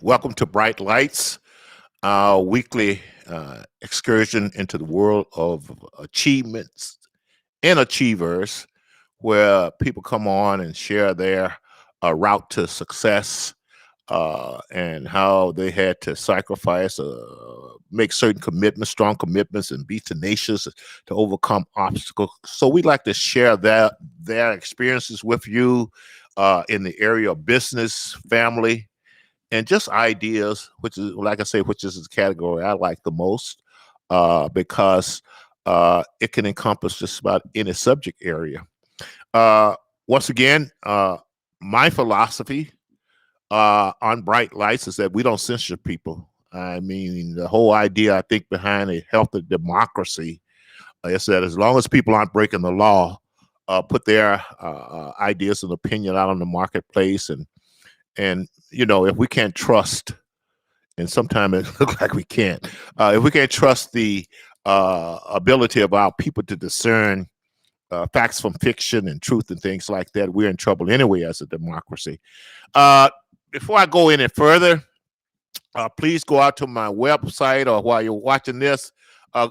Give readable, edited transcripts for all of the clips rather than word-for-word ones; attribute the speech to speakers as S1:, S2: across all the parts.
S1: Welcome to Bright Lights, our weekly excursion into the world of achievements and achievers, where people come on and share their route to success and how they had to sacrifice, make certain commitments, strong commitments, and be tenacious to overcome obstacles. So we like to share their experiences with you in the area of business, family, and just ideas, which is, like I say, which is the category I like the most because it can encompass just about any subject area. Uh, Once again, my philosophy on Bright Lights is that we don't censure people. I mean, the whole idea, I think, behind a healthy democracy is that as long as people aren't breaking the law, put their ideas and opinion out on the marketplace, and if we can't trust, and sometimes it looks like we can't, if we can't trust the ability of our people to discern facts from fiction and truth and things like that, we're in trouble anyway as a democracy. Before I go any further, please go out to my website, or while you're watching this, do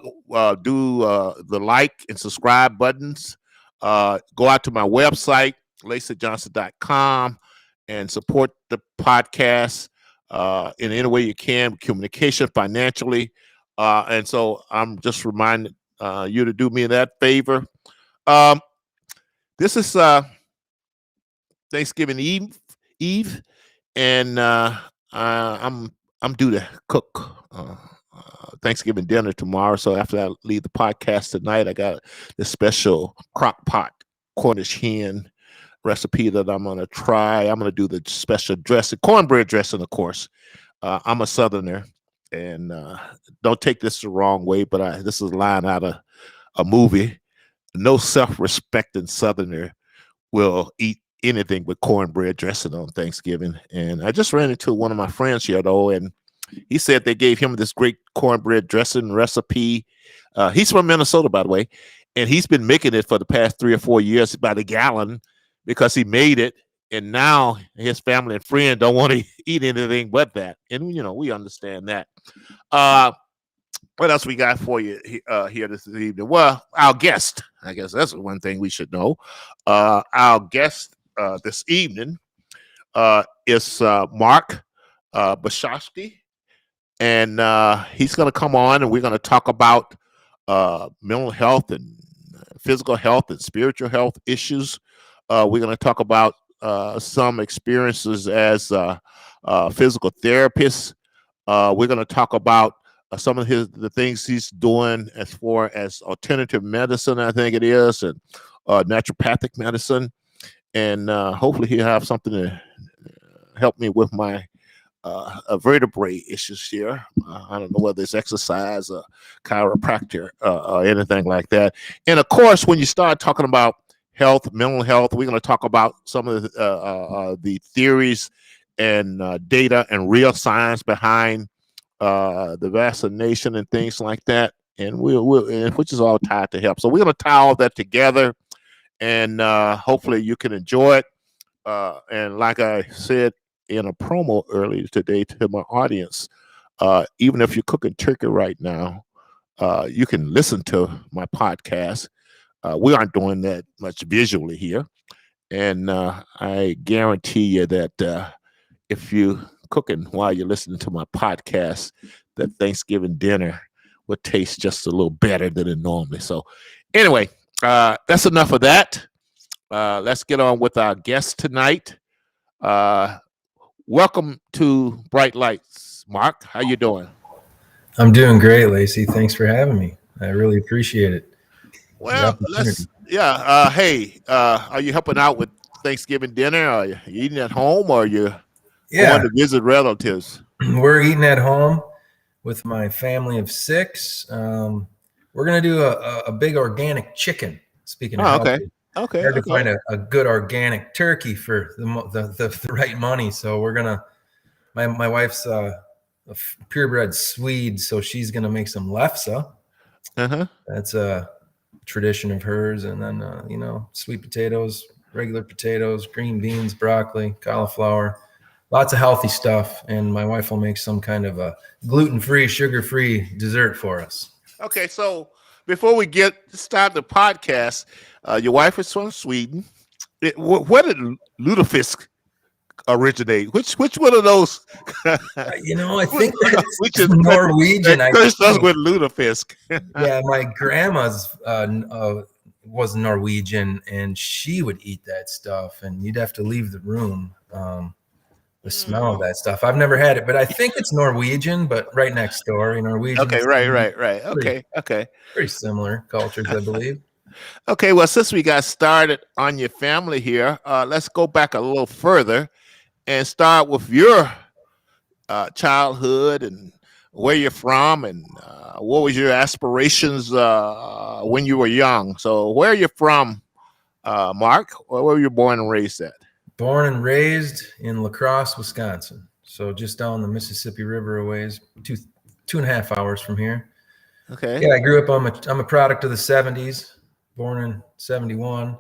S1: the like and subscribe buttons. Go out to my website, laceyjohnson.com, and support the podcast in any way you can, communication, financially. And so I'm just reminding you to do me that favor. This is Thanksgiving Eve, and I'm due to cook Thanksgiving dinner tomorrow. So after I leave the podcast tonight, I got this special crock pot Cornish hen recipe that I'm going to try. I'm going to do the special dressing, cornbread dressing, of course. I'm a Southerner, and don't take this the wrong way, but this is a line out of a movie. No self-respecting Southerner will eat anything but cornbread dressing on Thanksgiving. And I just ran into one of my friends here, though, and he said they gave him this great cornbread dressing recipe. He's from Minnesota, by the way, and he's been making it for the past 3 or 4 years by the gallon because he made it, and now his family and friends don't want to eat anything but that. And, we understand that. What else we got for you here this evening? Well, our guest, I guess that's one thing we should know. Our guest this evening is Mark Bishofsky, and he's going to come on, and we're going to talk about mental health and physical health and spiritual health issues. We're going to talk about some experiences as physical therapists. We're going to talk about some of the things he's doing as far as alternative medicine, I think it is, and naturopathic medicine. And hopefully he'll have something to help me with my vertebrae issues here. I don't know whether it's exercise or chiropractor or anything like that. And of course, when you start talking about health, mental health, we're going to talk about some of the theories and data and real science behind the vaccination and things like that, and which is all tied to health. So we're going to tie all that together, and hopefully you can enjoy it. And like I said in a promo earlier today to my audience, even if you're cooking turkey right now, you can listen to my podcast. We aren't doing that much visually here, and I guarantee you that if you cooking while you're listening to my podcast, that Thanksgiving dinner would taste just a little better than it normally. So anyway, that's enough of that. Let's get on with our guest tonight. Welcome to Bright Lights, Mark. How you doing?
S2: I'm doing great, Lacey. Thanks for having me. I really appreciate it.
S1: Well, hey, are you helping out with Thanksgiving dinner? Are you eating at home, or are you going to visit relatives?
S2: We're eating at home with my family of 6. We're going to do a big organic chicken. Speaking of healthy, hard to find a good organic turkey for the right money. So we're going to, my wife's a purebred Swede, so she's going to make some lefse. That's a tradition of hers. And then, sweet potatoes, regular potatoes, green beans, broccoli, cauliflower, lots of healthy stuff. And my wife will make some kind of a gluten-free, sugar-free dessert for us.
S1: Okay, so before we start the podcast, your wife is from Sweden. Where did Lutefisk originate? Which one of those?
S2: I think which is Norwegian.
S1: Cursed us with Lutefisk.
S2: Yeah, my grandma's was Norwegian, and she would eat that stuff, and you'd have to leave the room. The smell of that stuff. I've never had it, but I think it's Norwegian, but right next door, Norwegian.
S1: Okay, right. Okay.
S2: Pretty similar cultures, I believe.
S1: Okay, well, since we got started on your family here, let's go back a little further and start with your childhood and where you're from and what was your aspirations when you were young. So where are you from, Mark? Where were you born and raised at?
S2: Born and raised in La Crosse, Wisconsin. So just down the Mississippi River a ways, 2.5 hours from here.
S1: Okay.
S2: Yeah, I grew up. I'm a product of the 70s, born in 71.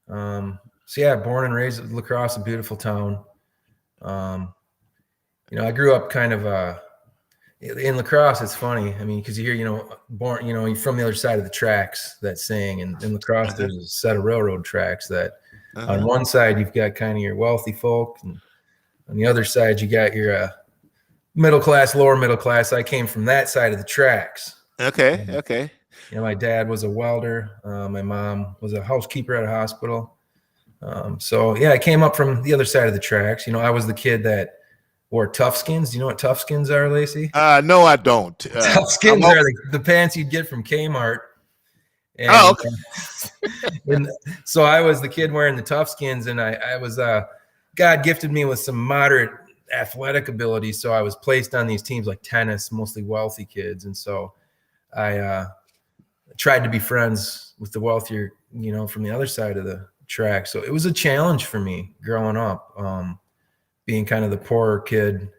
S2: So yeah, born and raised in La Crosse, a beautiful town. I grew up kind of in La Crosse. It's funny. I mean, because you hear, born, you're from the other side of the tracks, that saying. And in La Crosse, there's a set of railroad tracks that on one side, you've got kind of your wealthy folk. And on the other side, you got your middle class, lower middle class. I came from that side of the tracks.
S1: Okay.
S2: My dad was a welder. My mom was a housekeeper at a hospital. So yeah, I came up from the other side of the tracks. I was the kid that wore Toughskins. Do you know what Toughskins are, Lacey?
S1: No, I don't.
S2: Toughskins are the pants you'd get from Kmart. And,
S1: okay.
S2: And so I was the kid wearing the Toughskins, and I was God gifted me with some moderate athletic ability, so I was placed on these teams like tennis, mostly wealthy kids, and so I tried to be friends with the wealthier, from the other side of the track. So it was a challenge for me growing up, being kind of the poorer kid,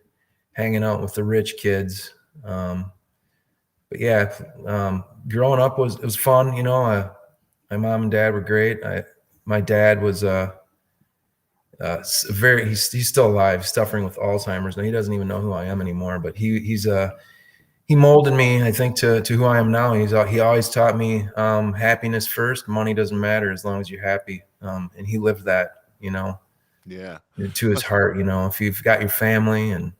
S2: hanging out with the rich kids. But yeah, growing up was fun. My mom and dad were great. My dad was he's still alive, suffering with Alzheimer's. Now he doesn't even know who I am anymore, but he molded me, I think, to who I am now. He always taught me happiness first. Money doesn't matter as long as you're happy. And he lived that,
S1: yeah,
S2: to his heart. If you've got your family and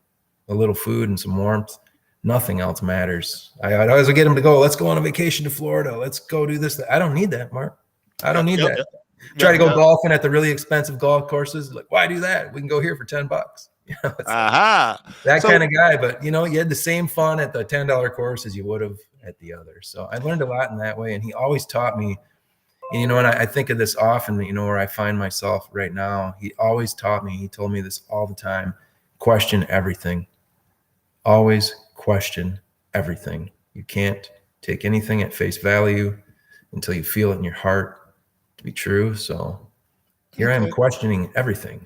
S2: a little food and some warmth, nothing else matters. I'd always get him to go, let's go on a vacation to Florida. Let's go do this. I don't need that, Mark. I don't need that. Try to go golfing at the really expensive golf courses. Like, why do that? We can go here for $10. That kind of guy. But, you had the same fun at the $10 course as you would have at the other. So I learned a lot in that way. And he always taught me, and I think of this often, where I find myself right now. He always taught me, he told me this all the time, question everything. Always question everything. You can't take anything at face value until you feel it in your heart to be true. So here I am questioning everything.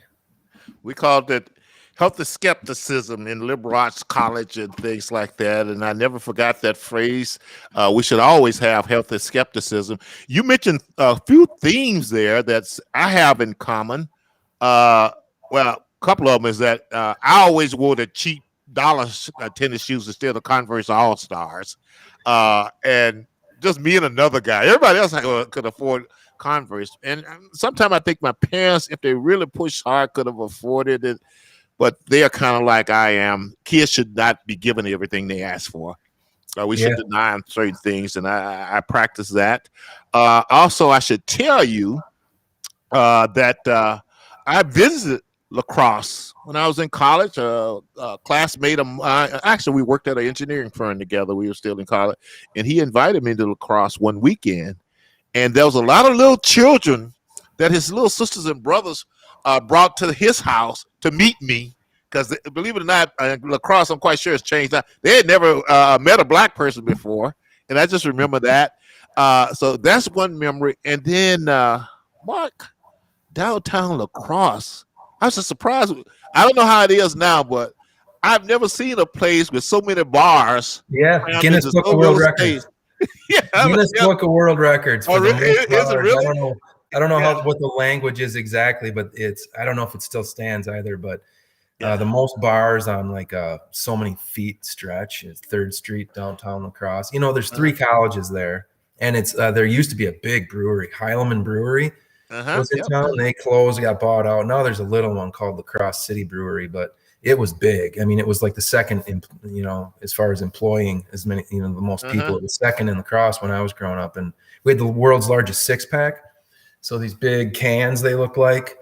S1: We called it healthy skepticism in liberal arts college and things like that. And I never forgot that phrase. We should always have healthy skepticism. You mentioned a few themes there that I have in common. Well, a couple of them is that I always wore the cheap dollar tennis shoes instead of Converse All-Stars. And just me and another guy. Everybody else could afford Converse. And sometimes I think my parents, if they really pushed hard, could have afforded it. But they're kind of like I am. Kids should not be given everything they ask for. We should deny them certain things, and I practice that. Also, I should tell you that I visited La Crosse when I was in college. A classmate of mine, actually, we worked at an engineering firm together. We were still in college, and he invited me to La Crosse one weekend. And there was a lot of little children that his little sisters and brothers brought to his house to meet me. Because believe it or not, La Crosse, I'm quite sure it's changed. They had never met a black person before, and I just remember that. So that's one memory. And then, Mark, downtown La Crosse, I was just surprised. I don't know how it is now, but I've never seen a place with so many bars.
S2: Yeah, Guinness Book of World Records. Guinness Book of World Records.
S1: Oh, really? Is it really?
S2: I don't know what the language is exactly, but I don't know if it still stands either. But The most bars on like so many feet stretch is 3rd Street, downtown La Crosse. There's 3 colleges there, and it's there used to be a big brewery, Heileman Brewery was in town. They closed, got bought out. Now there's a little one called La Crosse City Brewery, but it was big. I mean, it was like the second, as far as employing as many, the most people. It was second in La Crosse when I was growing up, and we had the world's largest 6-pack. So these big cans, they look like,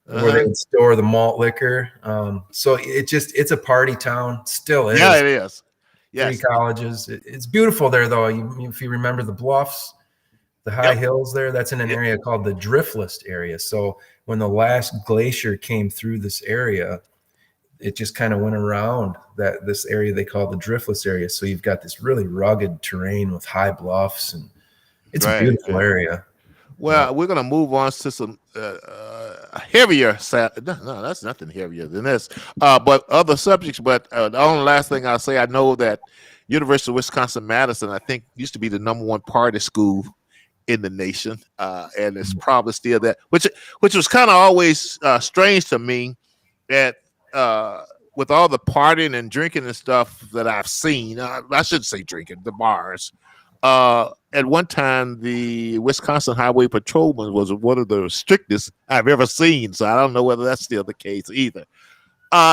S2: where they would store the malt liquor. So it's a party town. Still is.
S1: Yeah, it is. Yes.
S2: 3 colleges. It's beautiful there, though. If you remember the bluffs, the high hills there, that's in an area called the Driftless area. So when the last glacier came through this area, it just kind of went around this area they call the Driftless area. So you've got this really rugged terrain with high bluffs, and it's a beautiful area.
S1: Well, we're going to move on to some heavier. No, that's nothing heavier than this. But other subjects. But the only last thing I'll say, I know that University of Wisconsin-Madison, I think, used to be the #1 party school in the nation, and it's probably still that. Which was kind of always strange to me that. With all the partying and drinking and stuff that I've seen, I shouldn't say drinking, the bars. At one time, the Wisconsin Highway Patrolman was one of the strictest I've ever seen. So I don't know whether that's still the case either.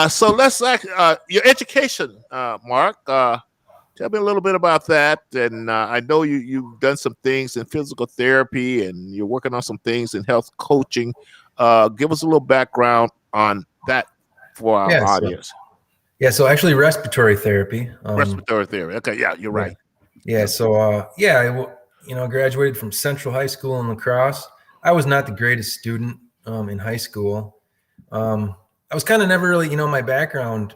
S1: So let's your education, Mark. Tell me a little bit about that. And I know you've done some things in physical therapy, and you're working on some things in health coaching. Give us a little background on that for our audience.
S2: So actually respiratory therapy.
S1: Respiratory therapy. Okay, yeah, you're right.
S2: Yeah, so I graduated from Central High School in La Crosse. I was not the greatest student in high school. I was kind of never really, my background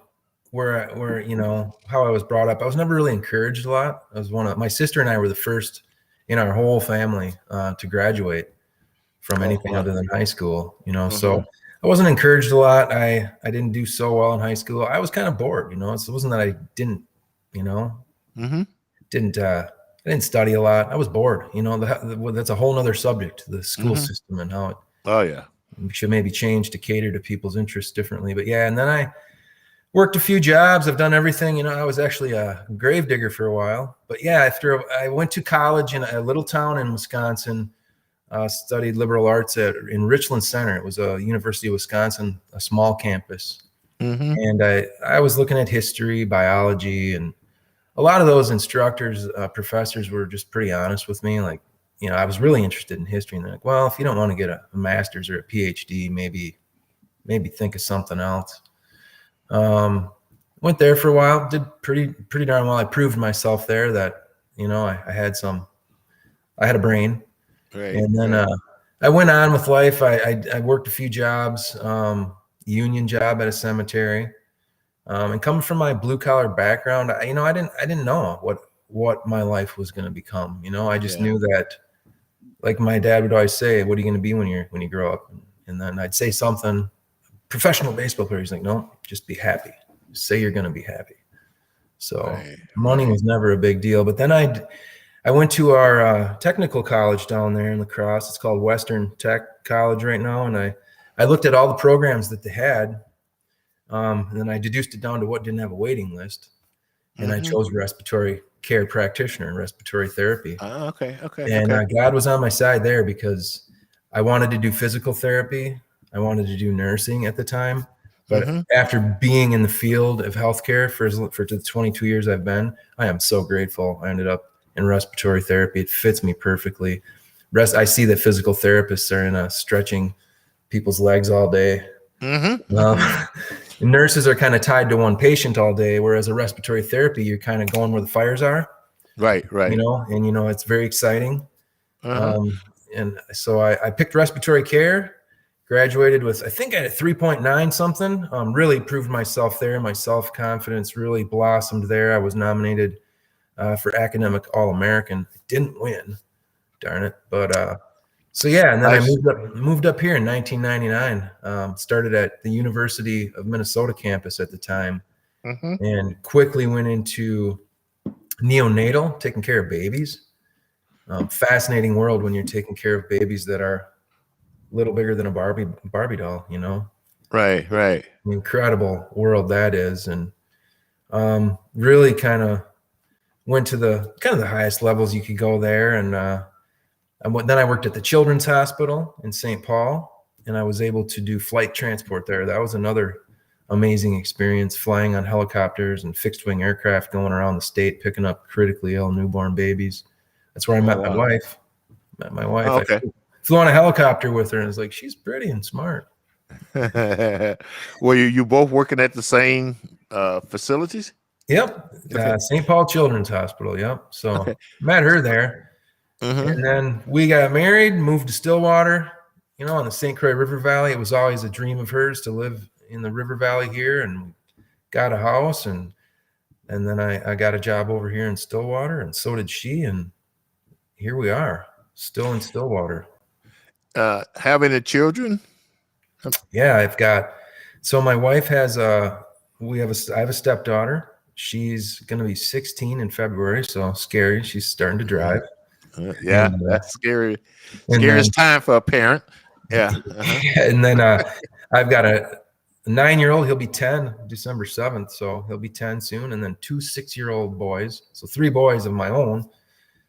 S2: where how I was brought up, I was never really encouraged a lot. I was my sister and I were the first in our whole family to graduate from anything other than high school, so I wasn't encouraged a lot. I didn't do so well in high school. I was kind of bored, it wasn't that I didn't, I didn't study a lot. I was bored, that's a whole nother subject, the school system and how it should maybe change to cater to people's interests differently. But and then I worked a few jobs. I've done everything, I was actually a grave digger for a while, but after I went to college in a little town in Wisconsin, studied liberal arts in Richland Center. It was a University of Wisconsin, a small campus. And I was looking at history, biology, and a lot of those instructors, professors were just pretty honest with me. Like, I was really interested in history, and they're like, well, if you don't want to get a master's or a PhD, maybe think of something else. Went there for a while, did pretty darn well. I proved myself there that, I had a brain. Right. And then I went on with life. I worked a few jobs, union job at a cemetery, and coming from my blue collar background, I didn't know what my life was going to become. I just knew that, like my dad would always say, "What are you going to be when you grow up?" And then I'd say something, professional baseball player. He's like, "No, just be happy. Just say you're going to be happy." So money was never a big deal. But then I went to our technical college down there in La Crosse. It's called Western Tech College right now. And I looked at all the programs that they had. And then I deduced it down to what didn't have a waiting list. And I chose respiratory care practitioner and respiratory therapy.
S1: Okay.
S2: And God was on my side there because I wanted to do physical therapy. I wanted to do nursing at the time. But after being in the field of healthcare for the 22 years I've been, I am so grateful. I ended up in respiratory therapy. It fits me perfectly. I see that physical therapists are in stretching people's legs all day. Nurses are kind of tied to one patient all day, whereas a respiratory therapy, you're kind of going where the fires are.
S1: Right.
S2: It's very exciting. And so I picked respiratory care, graduated with, I think I had a 3.9 something, really proved myself there. My self-confidence really blossomed there. I was nominated for academic All-American. Didn't win, darn it. But and then I moved up here in 1999. Started at the University of Minnesota campus at the time, and quickly went into neonatal, taking care of babies. Fascinating world when you're taking care of babies that are a little bigger than a Barbie doll,
S1: Right.
S2: Incredible world that is. And really kind of went to the highest levels you could go there. And then I worked at the Children's Hospital in St. Paul, and I was able to do flight transport there. That was another amazing experience, flying on helicopters and fixed wing aircraft, going around the state, picking up critically ill newborn babies. That's where I met my wife.
S1: Oh, okay.
S2: I flew on a helicopter with her, and it's like, she's pretty and smart.
S1: Were you both working at the same facilities?
S2: Yep. St. Paul Children's Hospital. Yep. So met her there. And then we got married, moved to Stillwater, on the St. Croix River Valley. It was always a dream of hers to live in the River Valley here, and got a house. And then I got a job over here in Stillwater, and so did she. And here we are, still in Stillwater.
S1: Having the children?
S2: Yeah, so my wife has I have a stepdaughter. She's going to be 16 in February. So scary. She's starting to drive.
S1: That's scary. Scariest time for a parent. Yeah.
S2: And then I've got a 9-year-old. He'll be 10 December 7th. So he'll be 10 soon. And then 2 6-year-old boys. So 3 boys of my own,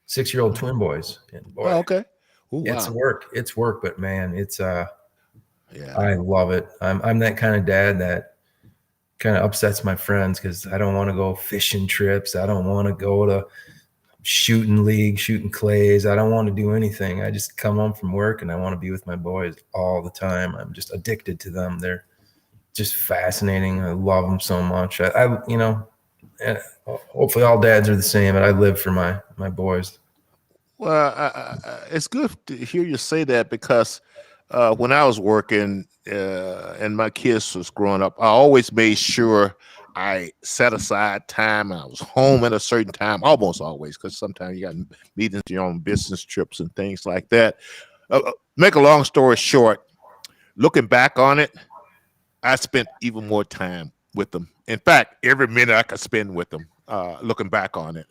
S2: 6-year-old twin boys. And boy,
S1: okay. Ooh,
S2: it's
S1: wow.
S2: It's work, but man, it's I love it. I'm that kind of dad that kind of upsets my friends because I don't want to go fishing trips. I don't want to go to shooting league, shooting clays. I don't want to do anything. I just come home from work and I want to be with my boys all the time. I'm just addicted to them. They're just fascinating. I love them so much. I hopefully all dads are the same, but I live for my boys.
S1: Well, it's good to hear you say that because when I was working and my kids was growing up, I always made sure I set aside time. I was home at a certain time, almost always, because sometimes you got meetings, your own business trips and things like that. Make a long story short, looking back on it, I spent even more time with them. In fact, every minute I could spend with them, looking back on it,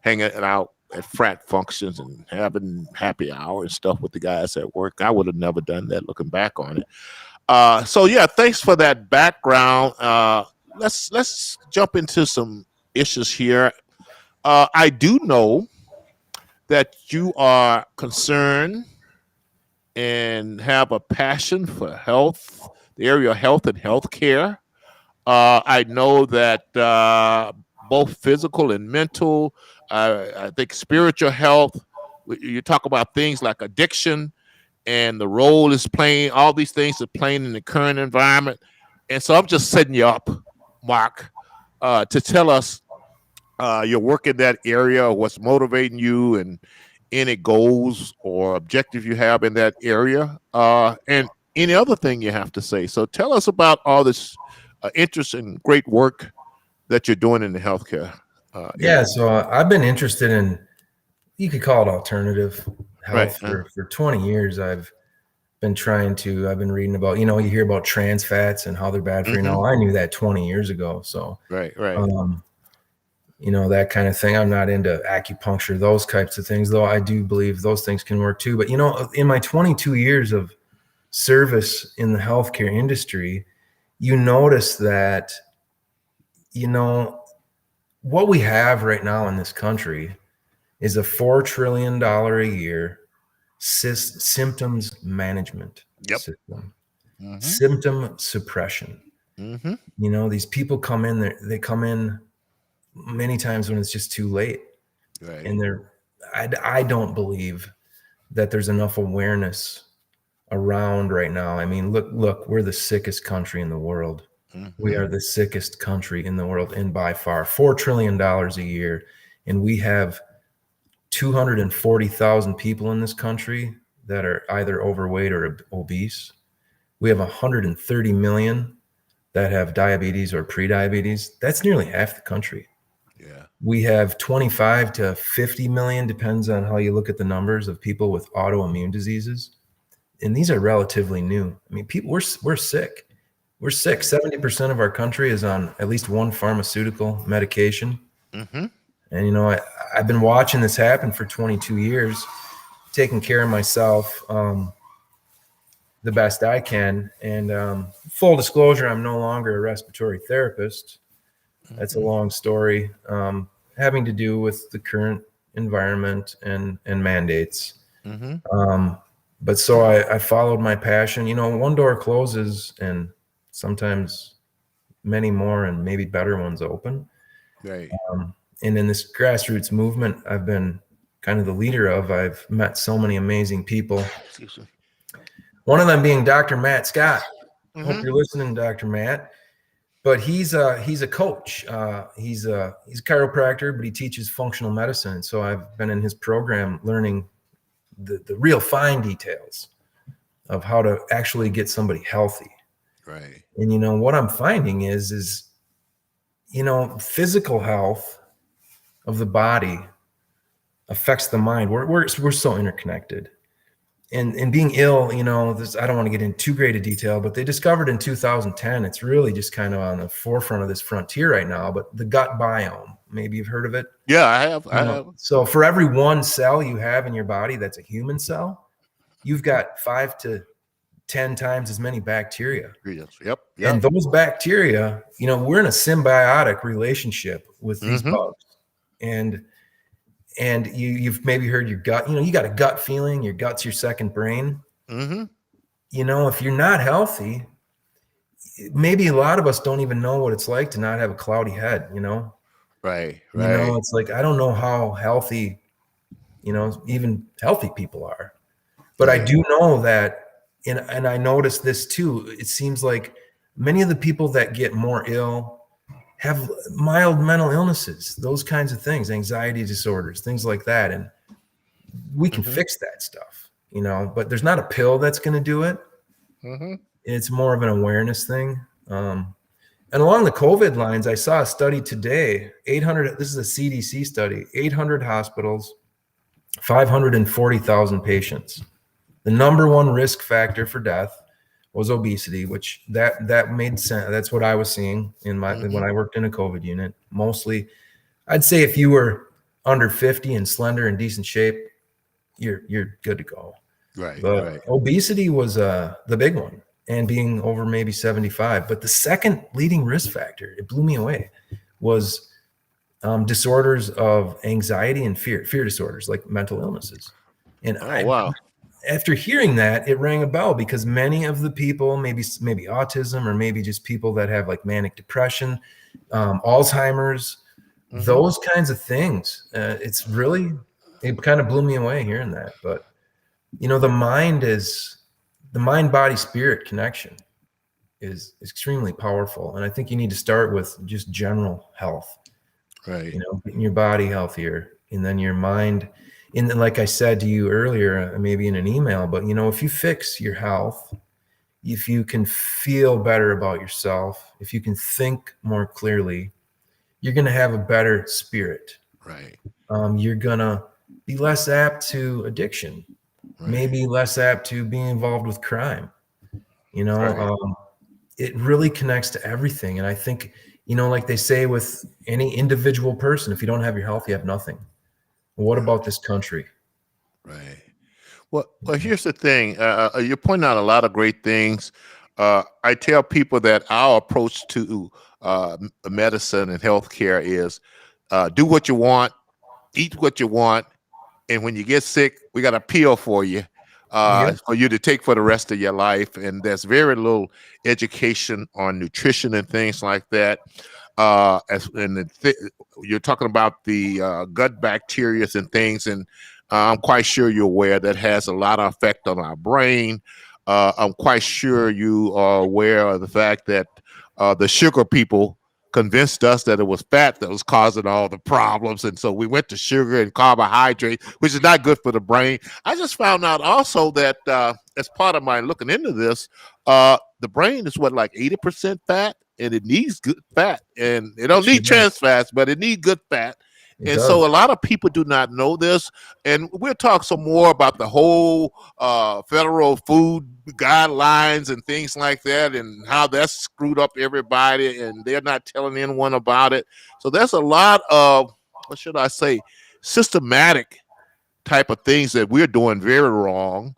S1: hanging out at frat functions and having happy hour and stuff with the guys at work. I would have never done that looking back on it. So yeah, thanks for that background. Let's jump into some issues here. I do know that you are concerned and have a passion for health, the area of health and healthcare. I know that both physical and mental, I think spiritual health, you talk about things like addiction and the role is playing, all these things are playing in the current environment. And so I'm just setting you up, Mark, to tell us your work in that area, what's motivating you, and any goals or objectives you have in that area, and any other thing you have to say. So tell us about all this interest and great work that you're doing in the healthcare.
S2: So I've been interested in, you could call it alternative health for 20 years. I've been reading about, you hear about trans fats and how they're bad for you. I knew that 20 years ago. So,
S1: right.
S2: That kind of thing. I'm not into acupuncture, those types of things, though I do believe those things can work too. But, in my 22 years of service in the healthcare industry, you notice that, what we have right now in this country is a $4 trillion a year symptoms management system, symptom suppression. These people come in, they come in many times when it's just too late.
S1: Right.
S2: And I don't believe that there's enough awareness around right now. I mean, look, we're the sickest country in the world. We are the sickest country in the world, and by far, $4 trillion a year. And we have 240,000 people in this country that are either overweight or obese. We have 130 million that have diabetes or prediabetes. That's nearly half the country.
S1: Yeah.
S2: We have 25 to 50 million, depends on how you look at the numbers, of people with autoimmune diseases. And these are relatively new. I mean, people, we're sick. We're sick. 70% of our country is on at least one pharmaceutical medication. And, I've been watching this happen for 22 years, taking care of myself. the best I can. And full disclosure, I'm no longer a respiratory therapist. That's a long story, having to do with the current environment and mandates. But so I followed my passion. One door closes and sometimes many more and maybe better ones open.
S1: Right.
S2: And in this grassroots movement I've been kind of the leader of, I've met so many amazing people. One of them being Dr. Matt Scott. Hope you're listening, Dr. Matt. But he's a coach. He's a chiropractor, but he teaches functional medicine. So I've been in his program learning the real fine details of how to actually get somebody healthy.
S1: Right.
S2: And what I'm finding is physical health of the body affects the mind. We're so interconnected. And being ill, I don't want to get into too great a detail, but they discovered in 2010, it's really just kind of on the forefront of this frontier right now, but the gut biome, maybe you've heard of it.
S1: Yeah, I have.
S2: So for every one cell you have in your body that's a human cell, you've got 5 to 10 times as many bacteria.
S1: Yep.
S2: And those bacteria, we're in a symbiotic relationship with these bugs. And you've maybe heard your gut, you got a gut feeling, your gut's your second brain. If you're not healthy, maybe a lot of us don't even know what it's like to not have a cloudy head,
S1: Right.
S2: It's like, I don't know how healthy, even healthy people are. But I do know that, and I noticed this too, it seems like many of the people that get more ill have mild mental illnesses, those kinds of things, anxiety disorders, things like that. And we can fix that stuff, but there's not a pill that's going to do it. It's more of an awareness thing. And along the COVID lines, I saw a study today, 800, this is a CDC study, 800 hospitals, 540,000 patients. The number one risk factor for death was obesity, which that made sense. That's what I was seeing in when I worked in a COVID unit. Mostly, I'd say if you were under 50 and slender and decent shape, you're good to go.
S1: Right.
S2: But obesity was the big one, and being over maybe 75. But the second leading risk factor, it blew me away, was disorders of anxiety and fear disorders like mental illnesses. And
S1: wow.
S2: After hearing that, it rang a bell, because many of the people, maybe autism, or maybe just people that have like manic depression, Alzheimer's, those kinds of things. It kind of blew me away hearing that. But, the mind body spirit connection is extremely powerful. And I think you need to start with just general health,
S1: right?
S2: Getting your body healthier, and then your mind. And like I said to you earlier, maybe in an email, but if you fix your health, if you can feel better about yourself, if you can think more clearly, you're going to have a better spirit.
S1: Right.
S2: You're going to be less apt to addiction, maybe less apt to being involved with crime. It really connects to everything. And I think, like they say with any individual person, if you don't have your health, you have nothing. What about this country?
S1: Right. Well, here's the thing. You're pointing out a lot of great things. I tell people that our approach to medicine and healthcare is do what you want, eat what you want, and when you get sick, we got a pill for you for you to take for the rest of your life. And there's very little education on nutrition and things like that. You're talking about the gut bacteria and things, and I'm quite sure you're aware that has a lot of effect on our brain. I'm quite sure you are aware of the fact that the sugar people convinced us that it was fat that was causing all the problems, and so we went to sugar and carbohydrate, which is not good for the brain. I just found out also that as part of my looking into this, the brain is like 80% fat. And it needs good fat, and it don't need trans fats, but it needs good fat. So a lot of people do not know this, and we'll talk some more about the whole federal food guidelines and things like that, and how that's screwed up everybody, and they're not telling anyone about it. So there's a lot of, what should I say, systematic type of things that we're doing very wrong.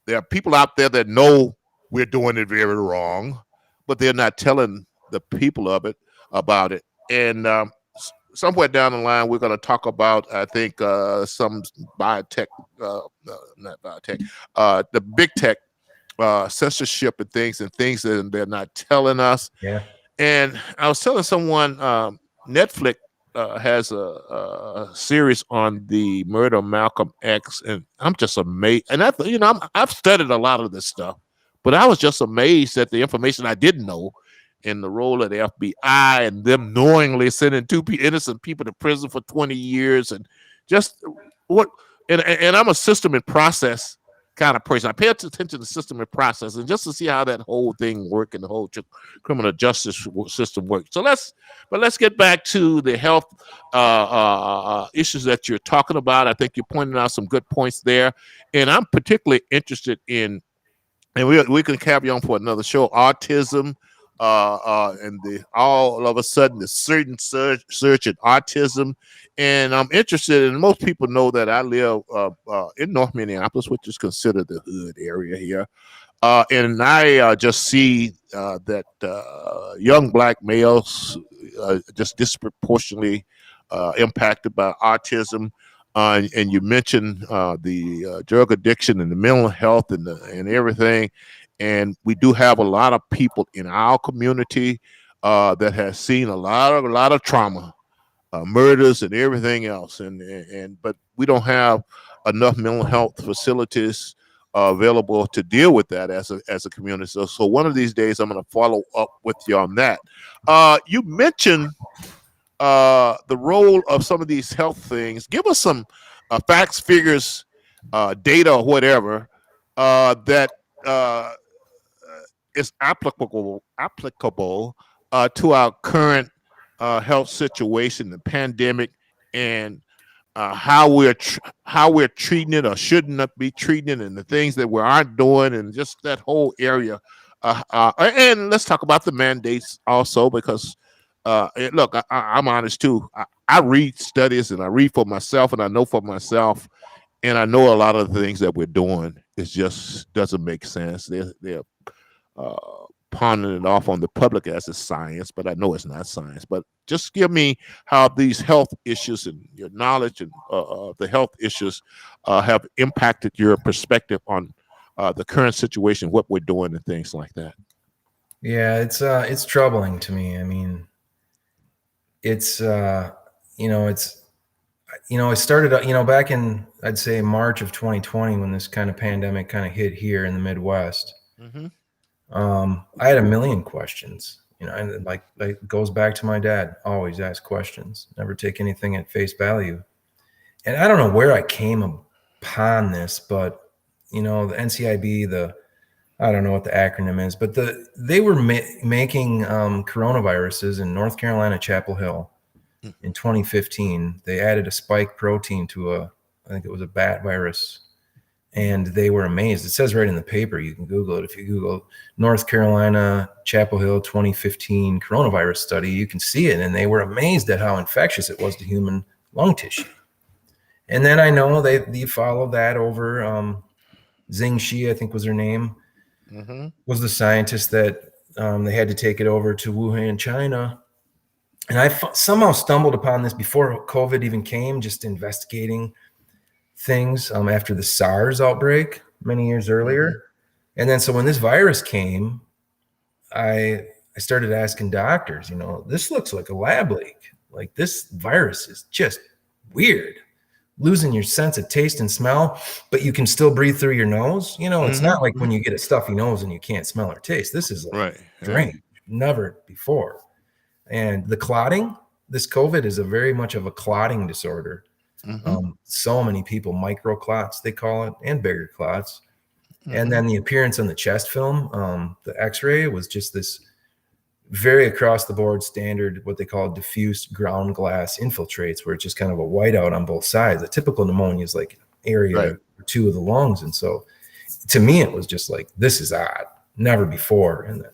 S1: There are people out there that know we're doing it very wrong, but they're not telling the people about it. And somewhere down the line, we're going to talk about, I think, some biotech, not biotech, the big tech censorship and things that they're not telling us.
S2: Yeah.
S1: And I was telling someone, Netflix has a series on the murder of Malcolm X, and I'm just amazed. And I've studied a lot of this stuff, but I was just amazed at the information I didn't know in the role of the FBI and them knowingly sending two innocent people to prison for 20 years, and just what. And I'm a system and process kind of person. I pay attention to the system and process, and just to see how that whole thing works and the whole criminal justice system works. So let's get back to the health issues that you're talking about. I think you pointed out some good points there, and I'm particularly interested in, and we can carry on for another show, autism. And all of a sudden the certain surge in autism, and I'm interested. And most people know that I live in North Minneapolis, which is considered the hood area here, and I just see that young Black males just disproportionately impacted by autism. And you mentioned the drug addiction and the mental health and everything. And we do have a lot of people in our community that has seen a lot of trauma, murders, and everything else. But we don't have enough mental health facilities available to deal with that as a community. So one of these days, I'm going to follow up with you on that. You mentioned the role of some of these health things. Give us some facts, figures, data, or whatever that is applicable to our current health situation, the pandemic, and how we're treating it or shouldn't be treating it, and the things that we aren't doing, and just that whole area. And let's talk about the mandates also, because look, I'm honest too. I read studies and I read for myself, and I know for myself, and I know a lot of the things that we're doing is just doesn't make sense. They're pawning it off on the public as a science, but I know it's not science. But just give me how these health issues and your knowledge and the health issues have impacted your perspective on the current situation, what we're doing, and things like that.
S2: Yeah, it's troubling to me. I mean, it's it started back in, I'd say, March of 2020, when this kind of pandemic kind of hit here in the Midwest.
S1: Mm-hmm.
S2: I had a million questions, and like it goes back to my dad, always ask questions, never take anything at face value. And I don't know where I came upon this, but the NCIB, I don't know what the acronym is, but they were making coronaviruses in North Carolina, Chapel Hill in 2015. They added a spike protein to I think it was a bat virus. And they were amazed. It says right in the paper, you can Google it. If you Google North Carolina, Chapel Hill 2015 coronavirus study, you can see it. And they were amazed at how infectious it was to human lung tissue. And then I know they followed that over. Xing Shi, I think was her name, was the scientist that they had to take it over to Wuhan, China. And I somehow stumbled upon this before COVID even came, just investigating things after the SARS outbreak many years earlier. And then so when this virus came, I started asking doctors, this looks like a lab leak. Like, this virus is just weird, losing your sense of taste and smell, but you can still breathe through your nose. It's not like when you get a stuffy nose and you can't smell or taste. This is like strange, never before. And the clotting, this COVID is very much of a clotting disorder. So many people, microclots, they call it, and bigger clots. And then the appearance on the chest film, the x-ray, was just this very across the board standard, what they call diffuse ground glass infiltrates, where it's just kind of a whiteout on both sides. A typical pneumonia is like area or two of the lungs. And so to me, it was just like, this is odd, never before. And then,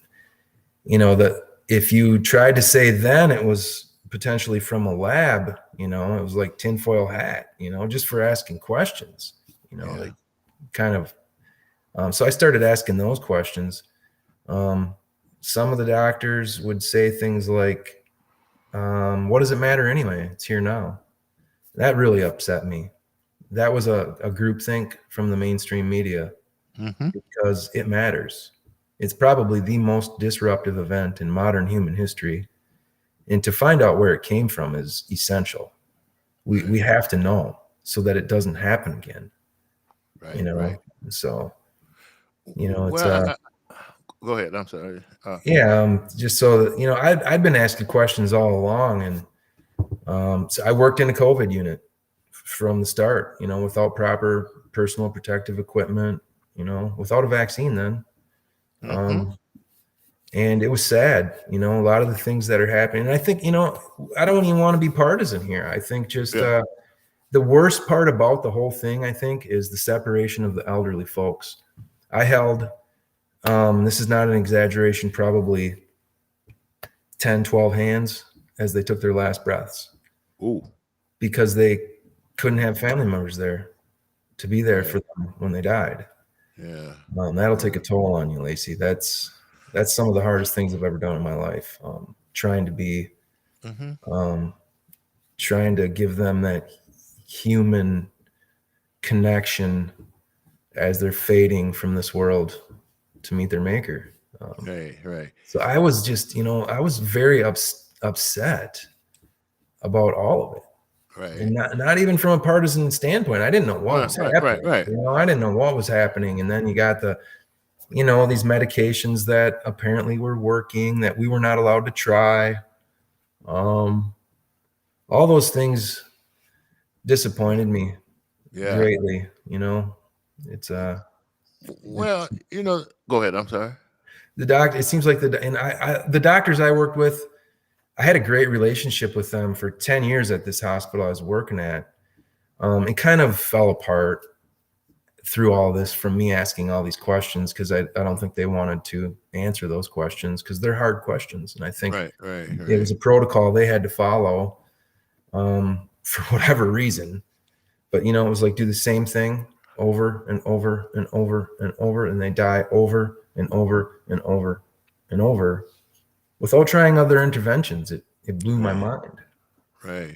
S2: if you tried to say then it was potentially from a lab, it was like tinfoil hat, just for asking questions, like kind of. So I started asking those questions. Some of the doctors would say things like, what does it matter anyway? It's here now. That really upset me. That was a groupthink from the mainstream media, because it matters. It's probably the most disruptive event in modern human history. And to find out where it came from is essential. We have to know so that it doesn't happen again.
S1: Right.
S2: You know,
S1: right.
S2: So, you know, it's
S1: go ahead. I'm sorry.
S2: Just so that, you know, I've been asking questions all along, and so I worked in a COVID unit from the start, you know, without proper personal protective equipment, you know, without a vaccine then. And it was sad, you know, a lot of the things that are happening. And I think, you know, I don't even want to be partisan here. I think just the worst part about the whole thing, I think, is the separation of the elderly folks. I held, this is not an exaggeration, probably 10, 12 hands as they took their last breaths.
S1: Ooh.
S2: Because they couldn't have family members there to be there for them when they died.
S1: Yeah.
S2: That'll take a toll on you, Lacey. That's some of the hardest things I've ever done in my life. Trying to be, trying to give them that human connection as they're fading from this world to meet their maker.
S1: Right.
S2: So I was just, you know, I was very upset about all of it.
S1: Right.
S2: And not even from a partisan standpoint. I didn't know what was happening.
S1: Right.
S2: You know, I didn't know what was happening. And then you got you know, these medications that apparently were working that we were not allowed to try. All those things disappointed me greatly. You know, it's
S1: well, you know, go ahead. I'm sorry.
S2: It seems like the doctors I worked with, I had a great relationship with them for 10 years at this hospital I was working at. It kind of fell apart through all this from me asking all these questions, because I don't think they wanted to answer those questions, because they're hard questions. And I think it was a protocol they had to follow for whatever reason. But, you know, it was like, do the same thing over and over and over and over, and they die over and over and over and over without trying other interventions. It blew my mind.
S1: Right.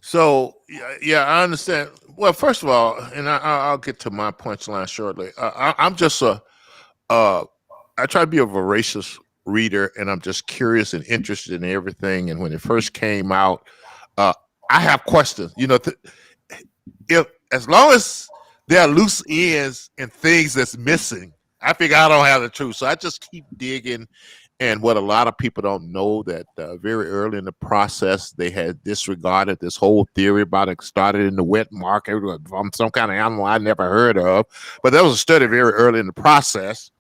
S1: So, I understand. Well, first of all, and I'll get to my punchline shortly. I'm just I try to be a voracious reader, and I'm just curious and interested in everything. And when it first came out, I have questions. You know, if as long as there are loose ends and things that's missing, I figure I don't have the truth. So I just keep digging. And what a lot of people don't know, that very early in the process, they had disregarded this whole theory about it started in the wet market from some kind of animal I never heard of. But there was a study very early in the process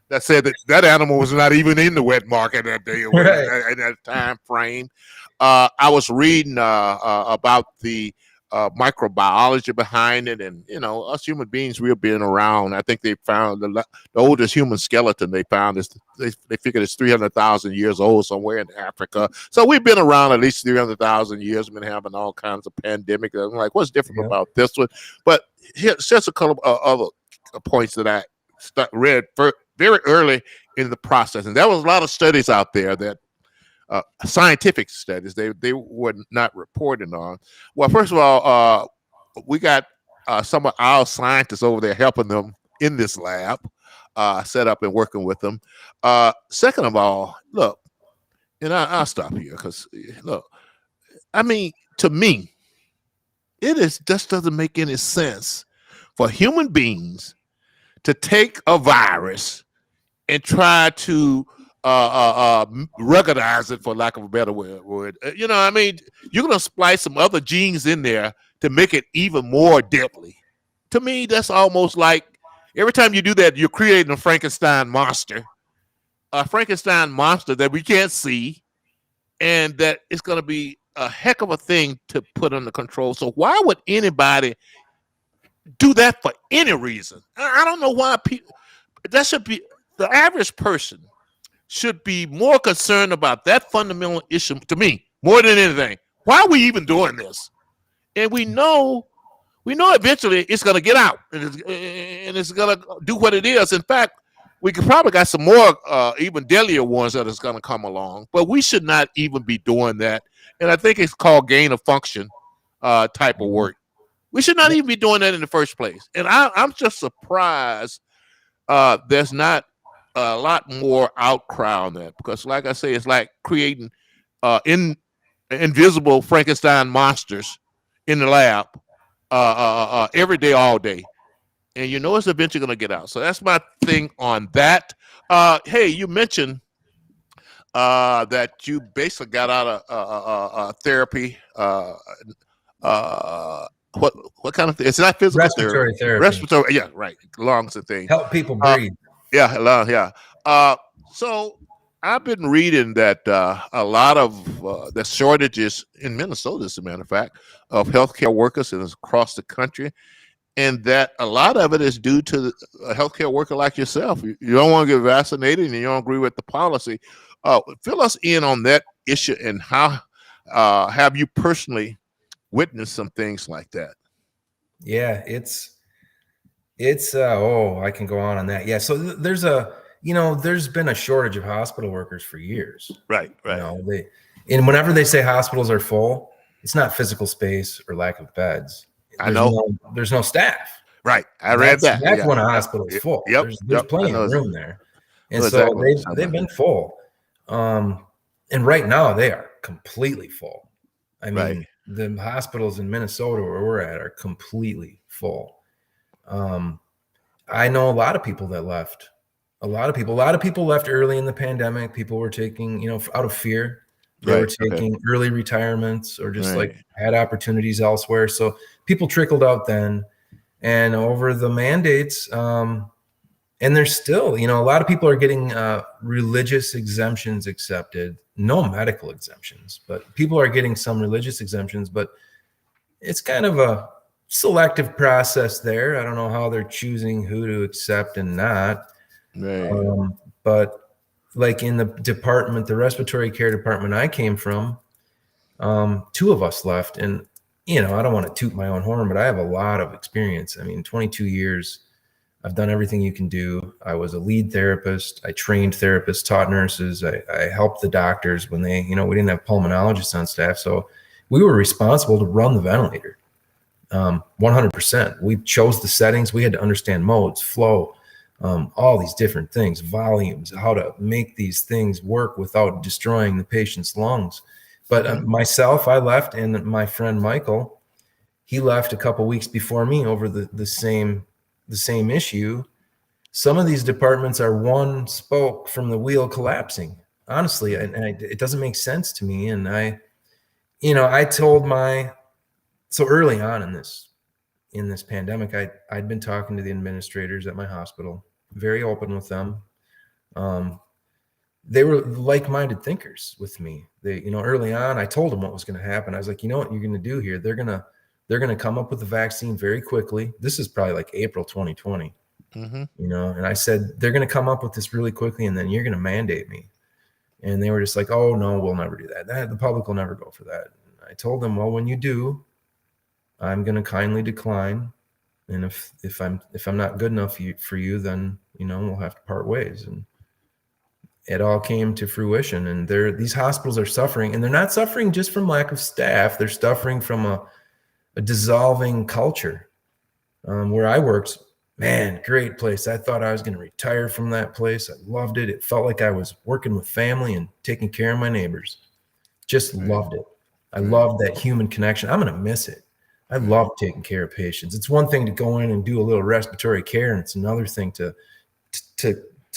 S1: that said that animal was not even in the wet market that day, in that time frame. I was reading about the microbiology behind it, and you know, us human beings, we've been around. I think they found the oldest human skeleton they found is they figured it's 300,000 years old somewhere in Africa. So we've been around at least 300,000 years. We've been having all kinds of pandemics. I'm like, what's different about this one? But here's just a couple of other points that I read very early in the process, and there was a lot of studies out there that. Scientific studies they were not reporting on. Well, first of all, we got some of our scientists over there helping them in this lab, set up and working with them. Second of all, look, and I'll stop here because look, I mean, to me, just doesn't make any sense for human beings to take a virus and try to ruggedize it, for lack of a better word. You know, I mean, you're going to splice some other genes in there to make it even more deadly. To me, that's almost like every time you do that, you're creating a Frankenstein monster that we can't see, and that it's going to be a heck of a thing to put under control. So why would anybody do that for any reason? I don't know why people. That should be the average person. Should be more concerned about that fundamental issue, to me, more than anything. Why are we even doing this? And we know eventually it's going to get out, and it's going to do what it is. In fact, we could probably got some more even deadlier ones that is going to come along, but we should not even be doing that. And I think it's called gain of function type of work. We should not even be doing that in the first place. And I'm just surprised there's not a lot more outcry on that, because, like I say, it's like creating invisible Frankenstein monsters in the lab every day, all day. And you know it's eventually going to get out. So that's my thing on that. Hey, you mentioned that you basically got out of therapy. What kind of thing? It's not physical
S2: respiratory therapy.
S1: Respiratory, yeah, right. Lungs and things.
S2: Help people breathe.
S1: Yeah. So I've been reading that a lot of the shortages in Minnesota, as a matter of fact, of healthcare workers and across the country, and that a lot of it is due to a healthcare worker like yourself. You don't want to get vaccinated and you don't agree with the policy. Fill us in on that issue, and how have you personally witnessed some things like that?
S2: Yeah, it's I can go on that. Yeah, so there's been a shortage of hospital workers for years.
S1: Right.
S2: And whenever they say hospitals are full, it's not physical space or lack of beds. There's no staff.
S1: Right. I read that.
S2: That's when a hospital is full.
S1: Yep.
S2: There's plenty of room there. And so they've been full. And right now they are completely full. I mean, the hospitals in Minnesota where we're at are completely full. I know a lot of people that left. A lot of people left early in the pandemic. People were taking, out of fear. They were taking early retirements, or just like had opportunities elsewhere. So people trickled out then, and over the mandates, and there's still, a lot of people are getting religious exemptions accepted, no medical exemptions, but people are getting some religious exemptions, but it's kind of a selective process there. I don't know how they're choosing who to accept and not. But like in the department, the respiratory care department I came from, 2 of us left. And, I don't want to toot my own horn, but I have a lot of experience. I mean, 22 years, I've done everything you can do. I was a lead therapist. I trained therapists, taught nurses. I helped the doctors when they, we didn't have pulmonologists on staff. So we were responsible to run the ventilator 100%. We chose the settings. We had to understand modes, flow, all these different things, volumes, how to make these things work without destroying the patient's lungs. But myself, I left, and my friend Michael, he left a couple weeks before me over the same issue. Some of these departments are one spoke from the wheel collapsing, honestly, and it doesn't make sense to me. And I told so early on in this pandemic, I'd been talking to the administrators at my hospital, very open with them. They were like-minded thinkers with me. They, early on, I told them what was going to happen. I was like, you know what you're going to do here? They're going to come up with a vaccine very quickly. This is probably like April 2020, and I said, they're going to come up with this really quickly, and then you're going to mandate me. And they were just like, oh no, we'll never do that. The public will never go for that. And I told them, well, when you do, I'm going to kindly decline. And if I'm not good enough for you, then, we'll have to part ways. And it all came to fruition. And these hospitals are suffering, and they're not suffering just from lack of staff. They're suffering from a dissolving culture. Where I worked, man, great place. I thought I was going to retire from that place. I loved it. It felt like I was working with family and taking care of my neighbors. Just loved it. I loved that human connection. I'm going to miss it. I love taking care of patients. It's one thing to go in and do a little respiratory care, and it's another thing to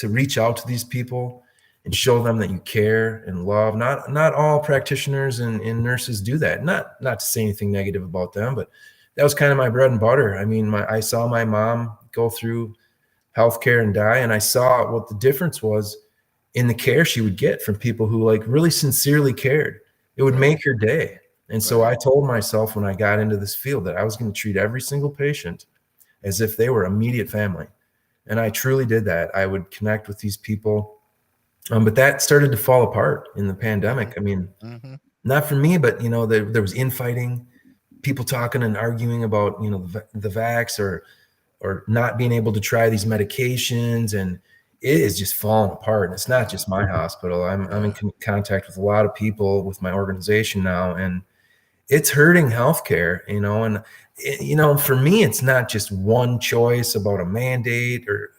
S2: reach out to these people and show them that you care and love. Not all practitioners and nurses do that. Not to say anything negative about them, but that was kind of my bread and butter. I mean, I saw my mom go through healthcare and die, and I saw what the difference was in the care she would get from people who really sincerely cared. It would make her day. And so I told myself when I got into this field that I was going to treat every single patient as if they were immediate family. And I truly did that. I would connect with these people. But that started to fall apart in the pandemic. I mean, not for me, but, there was infighting, people talking and arguing about, the vax or not being able to try these medications. And it is just falling apart. And it's not just my hospital. I'm in contact with a lot of people with my organization now, and it's hurting healthcare, and for me, it's not just one choice about a mandate or,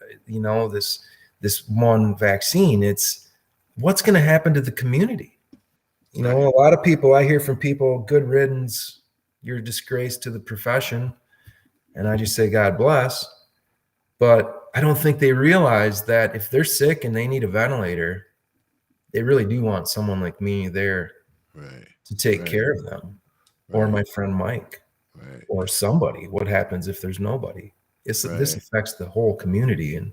S2: this one vaccine. It's what's going to happen to the community. A lot of people, I hear from people, good riddance, you're a disgrace to the profession. And I just say, God bless. But I don't think they realize that if they're sick and they need a ventilator, they really do want someone like me there to take care of them, or my friend Mike, or somebody. What happens if there's nobody? This affects the whole community, and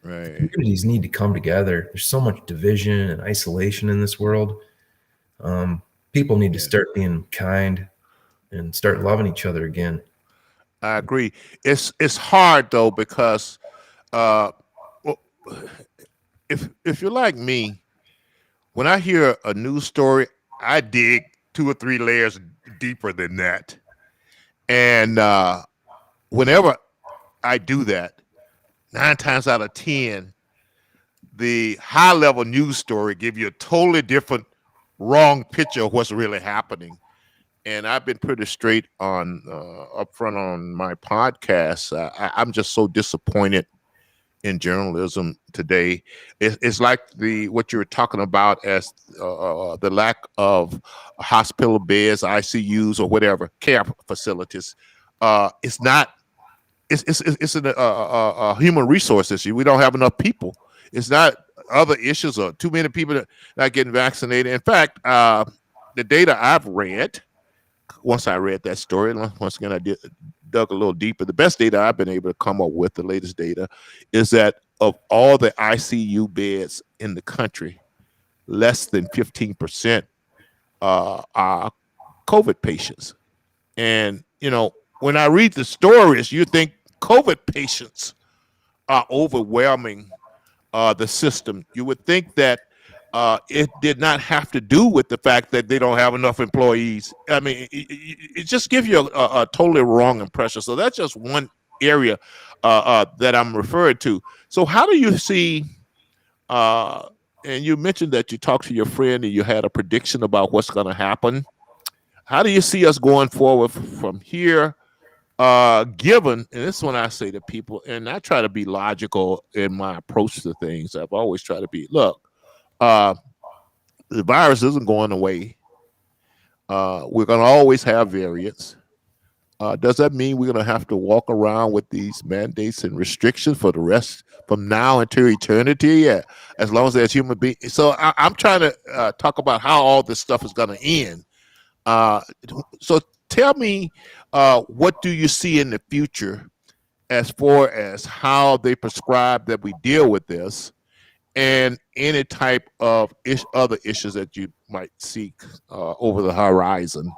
S2: communities need to come together. There's so much division and isolation in this world. People need to start being kind and start loving each other again.
S1: I agree. It's hard though, because if you're like me, when I hear a news story, I dig 2 or 3 layers deeper than that. And whenever I do that, 9 times out of 10, the high level news story give you a totally different, wrong picture of what's really happening. And I've been pretty straight on upfront on my podcast. I'm just so disappointed in journalism today. It's like what you were talking about as the lack of hospital beds, ICUs, or whatever care facilities. It's not. It's a human resource issue. We don't have enough people. It's not other issues or too many people not getting vaccinated. In fact, the data I've read, once I read that story, once again I dug a little deeper. The best data I've been able to come up with, the latest data, is that of all the ICU beds in the country, less than 15% are COVID patients. And when I read the stories, you think COVID patients are overwhelming the system. You would think that it did not have to do with the fact that they don't have enough employees. I mean, it just gives you a totally wrong impression. So that's just one area that I'm referring to. So how do you see, and you mentioned that you talked to your friend and you had a prediction about what's going to happen. How do you see us going forward from here? Given, and this is when I say to people, and I try to be logical in my approach to things. I've always tried to be, look, the virus isn't going away. We're going to always have variants. Does that mean we're going to have to walk around with these mandates and restrictions for the rest from now until eternity, as long as there's human beings? So I'm trying to talk about how all this stuff is going to end. So tell me, what do you see in the future as far as how they prescribe that we deal with this, and any type of other issues that you might see over the horizon?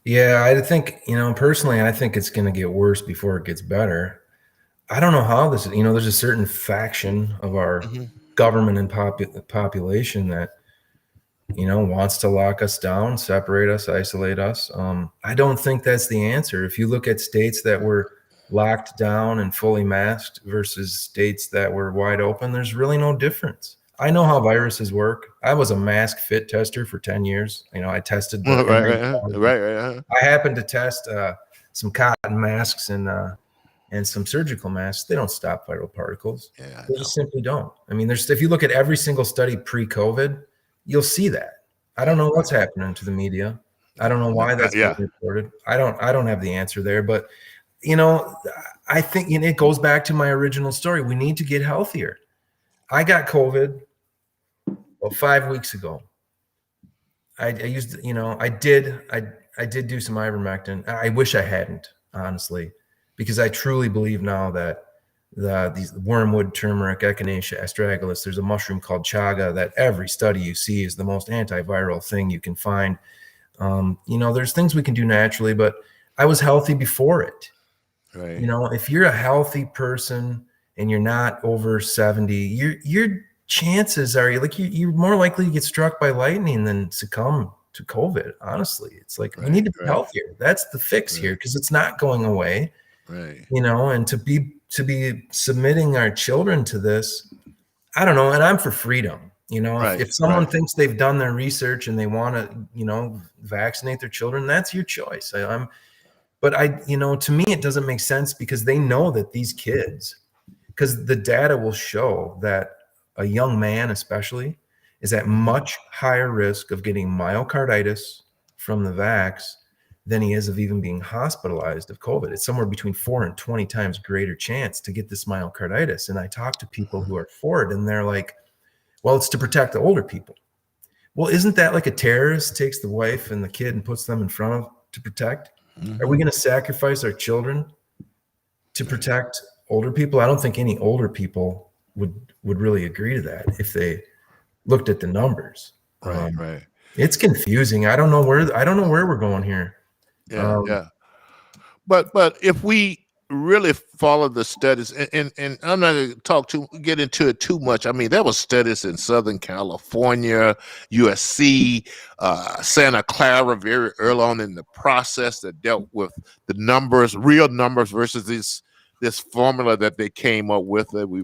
S2: Yeah, I think, personally, I think it's going to get worse before it gets better. I don't know how this, there's a certain faction of our government and population that, wants to lock us down, separate us, isolate us. I don't think that's the answer. If you look at states that were locked down and fully masked versus states that were wide open, there's really no difference. I know how viruses work. I was a mask fit tester for 10 years. I tested. I happened to test some cotton masks and some surgical masks. They don't stop viral particles.
S1: Yeah,
S2: they just simply don't. I mean, if you look at every single study pre-COVID, you'll see that. I don't know what's happening to the media. I don't know why that's being reported. I don't have the answer there, but I think it goes back to my original story. We need to get healthier. I got COVID 5 weeks ago. I used, I did do some ivermectin. I wish I hadn't, honestly, because I truly believe now that these wormwood, turmeric, echinacea, astragalus, there's a mushroom called chaga that every study you see is the most antiviral thing you can find. There's things we can do naturally, but I was healthy before it.
S1: Right.
S2: If you're a healthy person and you're not over 70, your chances are you're more likely to get struck by lightning than succumb to COVID. Honestly, it's like we need to be healthier. That's the fix here, because it's not going away.
S1: Right.
S2: And to be submitting our children to this, I don't know. And I'm for freedom.
S1: Right,
S2: if someone
S1: right.
S2: thinks they've done their research and they want to, vaccinate their children, that's your choice. But to me, it doesn't make sense because they know that these kids, because the data will show that a young man, especially, is at much higher risk of getting myocarditis from the vax than he is of even being hospitalized of COVID. It's somewhere between 4 and 20 times greater chance to get this myocarditis. And I talk to people who are for it, and they're like, well, it's to protect the older people. Well, isn't that like a terrorist takes the wife and the kid and puts them in front of to protect? Are we going to sacrifice our children to protect older people? I don't think any older people would really agree to that if they looked at the numbers.
S1: Right, right.
S2: It's confusing. I don't know where we're going here.
S1: Yeah, yeah. But if we really follow the studies, and I'm not going to get into it too much. I mean, there were studies in Southern California, USC, Santa Clara, very early on in the process that dealt with the numbers, real numbers versus this formula that they came up with that we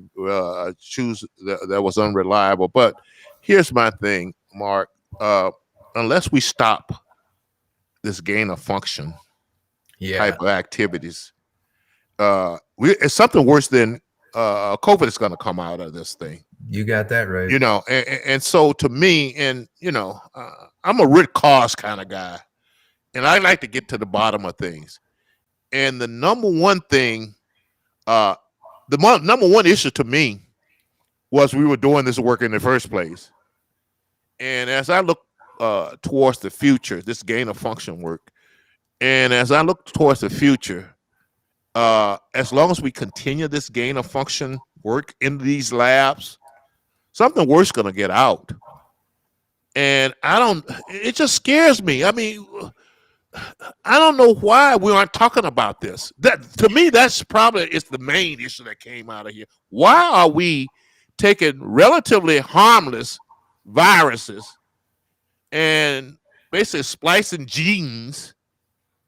S1: choose that was unreliable. But here's my thing, Mark. Unless we stop this gain of function type of activities, it's something worse than COVID is going to come out of this thing.
S2: You got that right.
S1: And so to me, and I'm a root cause kind of guy, and I like to get to the bottom of things. And the number one thing, number one issue to me was we were doing this work in the first place. And as I look towards the future, this gain of function work, and as I look towards the future, as long as we continue this gain of function work in these labs, something worse is going to get out. And it just scares me. I mean, I don't know why we aren't talking about this. That, to me, that's probably is the main issue that came out of here. Why are we taking relatively harmless viruses and basically splicing genes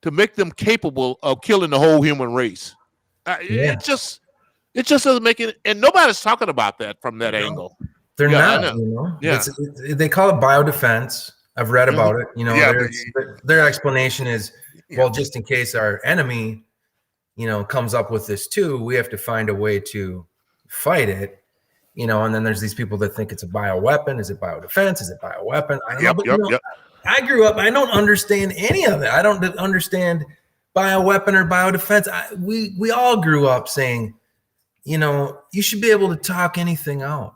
S1: to make them capable of killing the whole human race? It just doesn't make it, and nobody's talking about that from that angle.
S2: They're not.
S1: Yeah.
S2: They call it biodefense. I've read about it. Their explanation is, well, just in case our enemy, comes up with this too, we have to find a way to fight it. And then there's these people that think it's a bioweapon. Is it biodefense? Is it bioweapon? I don't know. I grew up, I don't understand any of it. I don't understand bioweapon or biodefense. We all grew up saying, you should be able to talk anything out.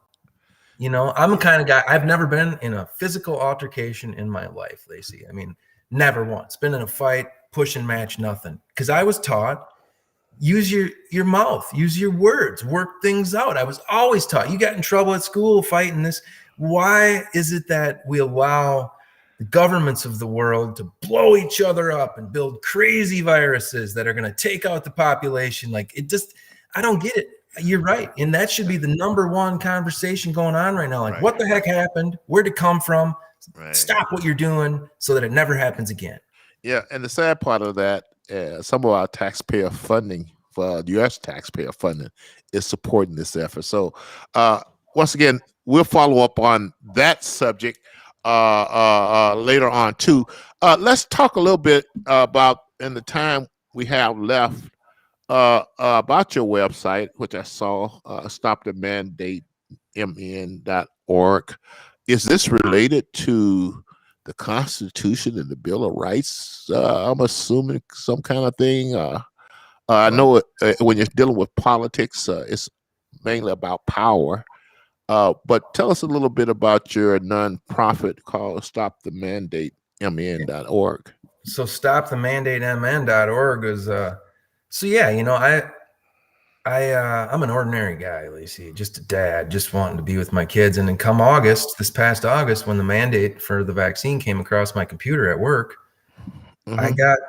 S2: I'm the kind of guy, I've never been in a physical altercation in my life, Lacey. I mean, never once. Been in a fight, push and match, nothing. Because I was taught, use your mouth, use your words, work things out. I was always taught, you got in trouble at school fighting this. Why is it that we allow the governments of the world to blow each other up and build crazy viruses that are going to take out the population? Like, I don't get it. You're right. And that should be the number one conversation going on right now. Like, what the heck happened? Where'd it come from? Right. Stop what you're doing so that it never happens again.
S1: Yeah. And the sad part of that, some of our taxpayer funding, for U.S. taxpayer funding, is supporting this effort. So once again, we'll follow up on that subject later on too. Let's talk a little bit about, in the time we have left, about your website, which I saw, stopthemandatemn.org. Is this related to the Constitution and the Bill of Rights? I'm assuming some kind of thing. I know when you're dealing with politics, it's mainly about power. But tell us a little bit about your nonprofit called stopthemandatemn.org.
S2: So stopthemandatemn.org is so yeah, I'm an ordinary guy, Lacey, just a dad, just wanting to be with my kids. And then come this past August, when the mandate for the vaccine came across my computer at work, I got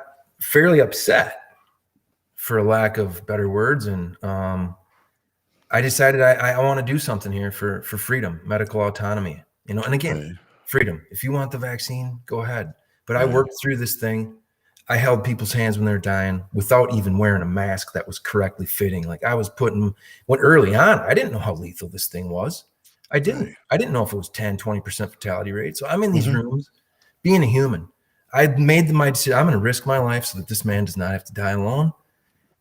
S2: fairly upset, for lack of better words. And I decided I want to do something here for freedom, medical autonomy, and again, freedom. If you want the vaccine, go ahead. But I worked through this thing. I held people's hands when they're dying without even wearing a mask that was correctly fitting. Like, I was early on, I didn't know how lethal this thing was. I didn't know if it was 10, 20% fatality rate. So I'm in these rooms being a human. I made my decision. I'm going to risk my life so that this man does not have to die alone.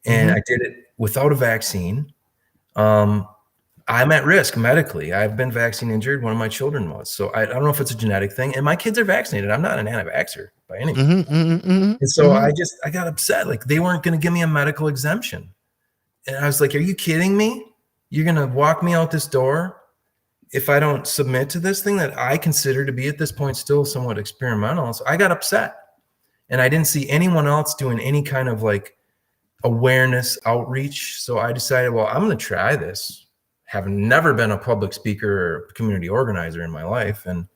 S2: And I did it without a vaccine. I'm at risk medically. I've been vaccine injured. One of my children was. So I don't know if it's a genetic thing. And my kids are vaccinated. I'm not an anti-vaxxer by any means. And so I got upset. Like, they weren't going to give me a medical exemption. And I was like, are you kidding me? You're going to walk me out this door if I don't submit to this thing that I consider to be at this point still somewhat experimental? So I got upset. And I didn't see anyone else doing any kind of like awareness outreach. So I decided, well, I'm going to try this. Have never been a public speaker or community organizer in my life. And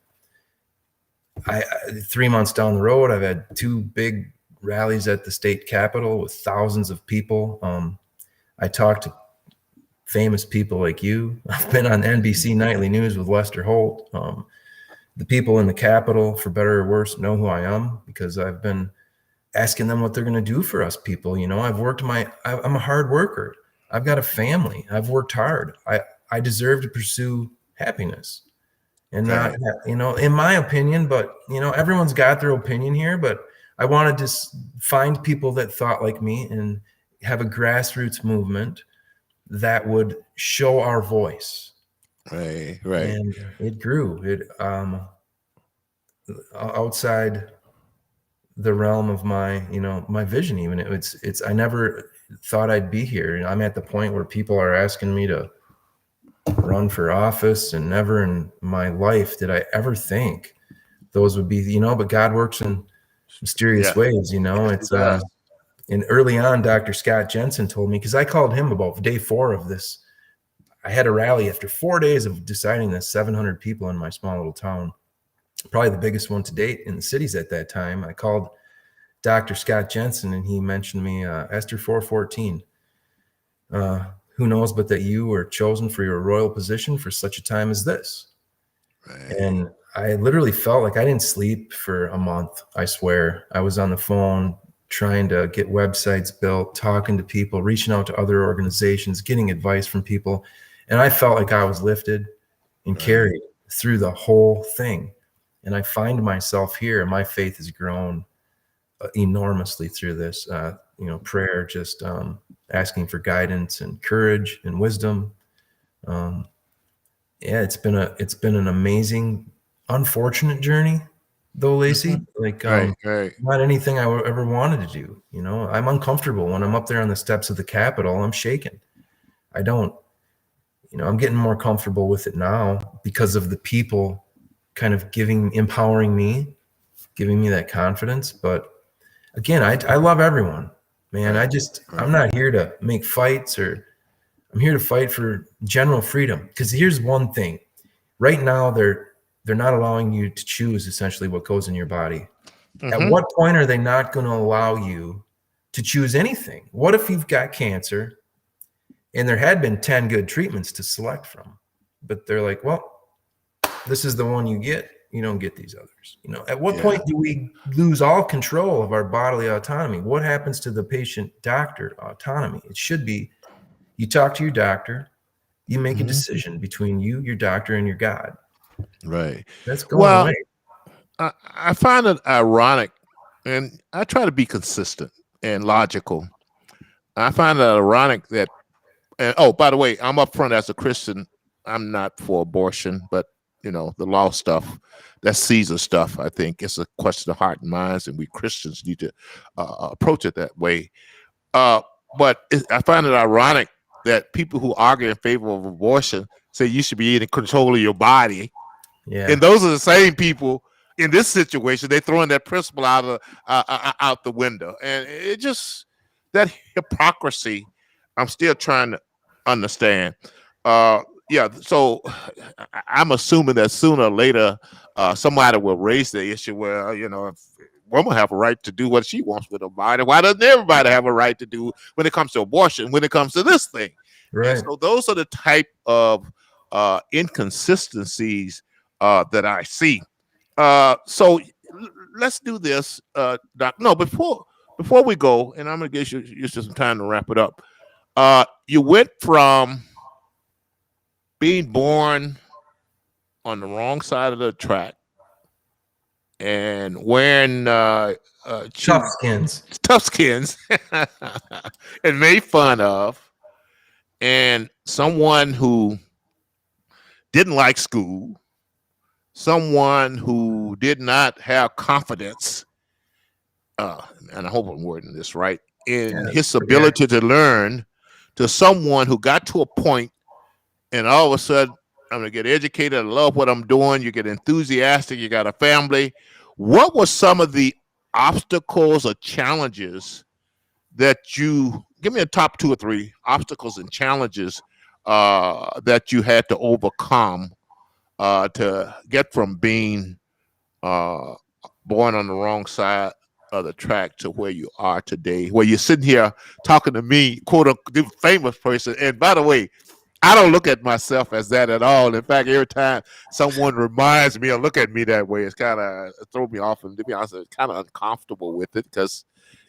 S2: 3 months down the road, I've had 2 big rallies at the state capitol with thousands of people. I talked to famous people like you. I've been on NBC Nightly News with Lester Holt. The people in the Capitol, for better or worse, know who I am because I've been asking them what they're going to do for us people. You know, I'm a hard worker. I've got a family. I've worked hard. I deserve to pursue happiness and not, you know, in my opinion, but, you know, everyone's got their opinion here, but I wanted to find people that thought like me and have a grassroots movement that would show our voice.
S1: Right.
S2: And it grew. It outside the realm of my, you know, my vision. Even it's. I never thought I'd be here. And I'm at the point where people are asking me to run for office, and never in my life did I ever think those would be, you know. But God works in mysterious ways, you know. It's and early on, Dr. Scott Jensen told me, because I called him about day 4 of this. I had a rally after 4 days of deciding this, 700 people in my small little town, probably the biggest one to date in the cities at that time. I called Dr. Scott Jensen, and he mentioned me, Esther 4:14. Who knows but that you were chosen for your royal position for such a time as this. And I literally felt like I didn't sleep for a month. I swear. I was on the phone trying to get websites built, talking to people, reaching out to other organizations, getting advice from people. And I felt like I was lifted and carried through the whole thing. And I find myself here, and my faith has grown enormously through this, you know, prayer, just asking for guidance and courage and wisdom. It's been an amazing, unfortunate journey, though, Lacey. Like, not anything I ever wanted to do. You know, I'm uncomfortable when I'm up there on the steps of the Capitol. I'm shaking. I don't, you know, I'm getting more comfortable with it now because of the people kind of empowering me, giving me that confidence. But again, I love everyone, man. I'm not here to make fights, or I'm here to fight for general freedom. Because here's one thing. Right now, they're not allowing you to choose essentially what goes in your body. At what point are they not going to allow you to choose anything? What if you've got cancer and there had been 10 good treatments to select from, but they're like, well, this is the one you get. You don't get these others. You know, at what point do we lose all control of our bodily autonomy? What happens to the patient-doctor autonomy? It should be, you talk to your doctor, you make a decision between you, your doctor, and your God.
S1: Right.
S2: That's going away.
S1: I find it ironic, and I try to be consistent and logical. I find it ironic that, and oh, by the way, I'm upfront as a Christian. I'm not for abortion, but you know, the law stuff, that's Caesar stuff. I think it's a question of heart and minds, and we Christians need to approach it that way. But I find it ironic that people who argue in favor of abortion say you should be in control of your body. Yeah. And those are the same people in this situation. They're throwing that principle out the window. And it just, that hypocrisy, I'm still trying to understand. So I'm assuming that sooner or later, somebody will raise the issue where, you know, if women have a right to do what she wants with her body, why doesn't everybody have a right to do when it comes to abortion, when it comes to this thing? Right. And so those are the type of inconsistencies that I see. So let's do this. Before we go, and I'm going to give you some time to wrap it up. You went from being born on the wrong side of the track and wearing
S2: tough skins
S1: and made fun of, and someone who didn't like school, someone who did not have confidence, and I hope I'm wording this right, in his ability to learn, to someone who got to a point and all of a sudden, I'm going to get educated, I love what I'm doing, you get enthusiastic, you got a family. What were some of the obstacles or challenges that you, give me a top 2 or 3 obstacles and challenges that you had to overcome to get from being born on the wrong side of the track to where you are today, where you're sitting here talking to me, quote unquote, famous person. And by the way, I don't look at myself as that at all. In fact, every time someone reminds me or look at me that way, it's kind of throw me off. And to be honest, it's kind of uncomfortable with it because,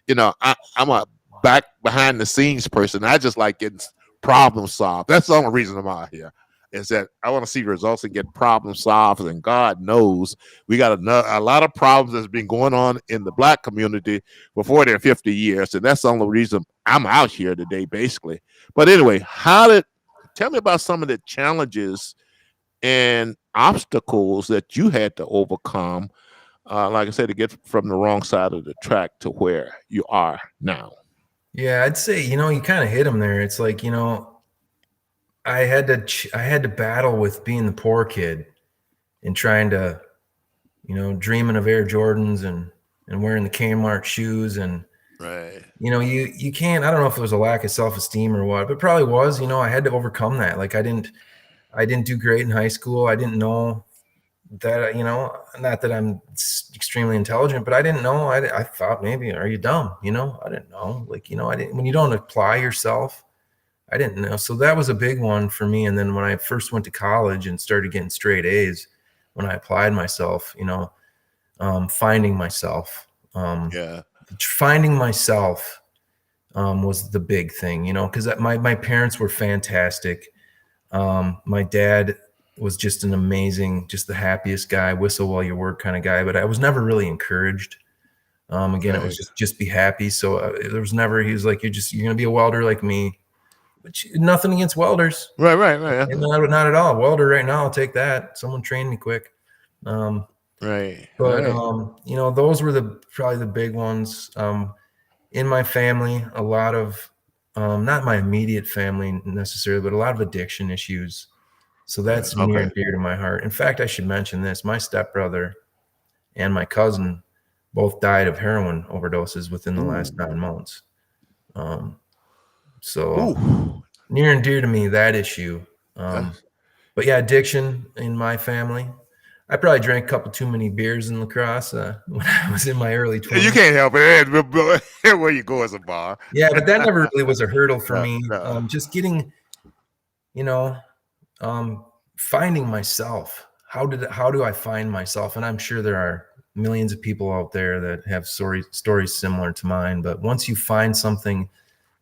S1: you know, I'm a back behind the scenes person. I just like getting problems solved. That's the only reason I'm out here, is that I want to see results and get problems solved. And God knows we got a lot of problems that's been going on in the Black community for 40 or 50 years. And that's the only reason I'm out here today, basically. But anyway, tell me about some of the challenges and obstacles that you had to overcome, like I said, to get from the wrong side of the track to where you are now.
S2: Yeah, I'd say, you kind of hit them there. It's like, I had to battle with being the poor kid and trying to, dreaming of Air Jordans and wearing the Kmart shoes. And,
S1: right.
S2: You can't, I don't know if it was a lack of self-esteem or what, but it probably was, I had to overcome that. Like I didn't do great in high school. I didn't know that, not that I'm extremely intelligent, but I didn't know. I thought maybe, are you dumb? I didn't know. Like, when you don't apply yourself, I didn't know. So that was a big one for me. And then when I first went to college and started getting straight A's, when I applied myself, finding myself, finding myself was the big thing, because my parents were fantastic. My dad was just an amazing, just the happiest guy, whistle while you work kind of guy, but I was never really encouraged. Again, It was just be happy. So there was never, he was like, you're going to be a welder like me, which nothing against welders.
S1: Right.
S2: Not at all. Welder right now, I'll take that. Someone train me quick.
S1: Right.
S2: But, those were probably the big ones. In my family, a lot of, not my immediate family necessarily, but a lot of addiction issues. So that's near and dear to my heart. In fact, I should mention this. My stepbrother and my cousin both died of heroin overdoses within the last 9 months. So near and dear to me, that issue. But yeah, addiction in my family. I probably drank a couple too many beers in La Crosse when I was in my early 20s.
S1: You can't help it. Where you go as a bar.
S2: Yeah, but that never really was a hurdle for me. Just getting, finding myself. How do I find myself? And I'm sure there are millions of people out there that have stories similar to mine. But once you find something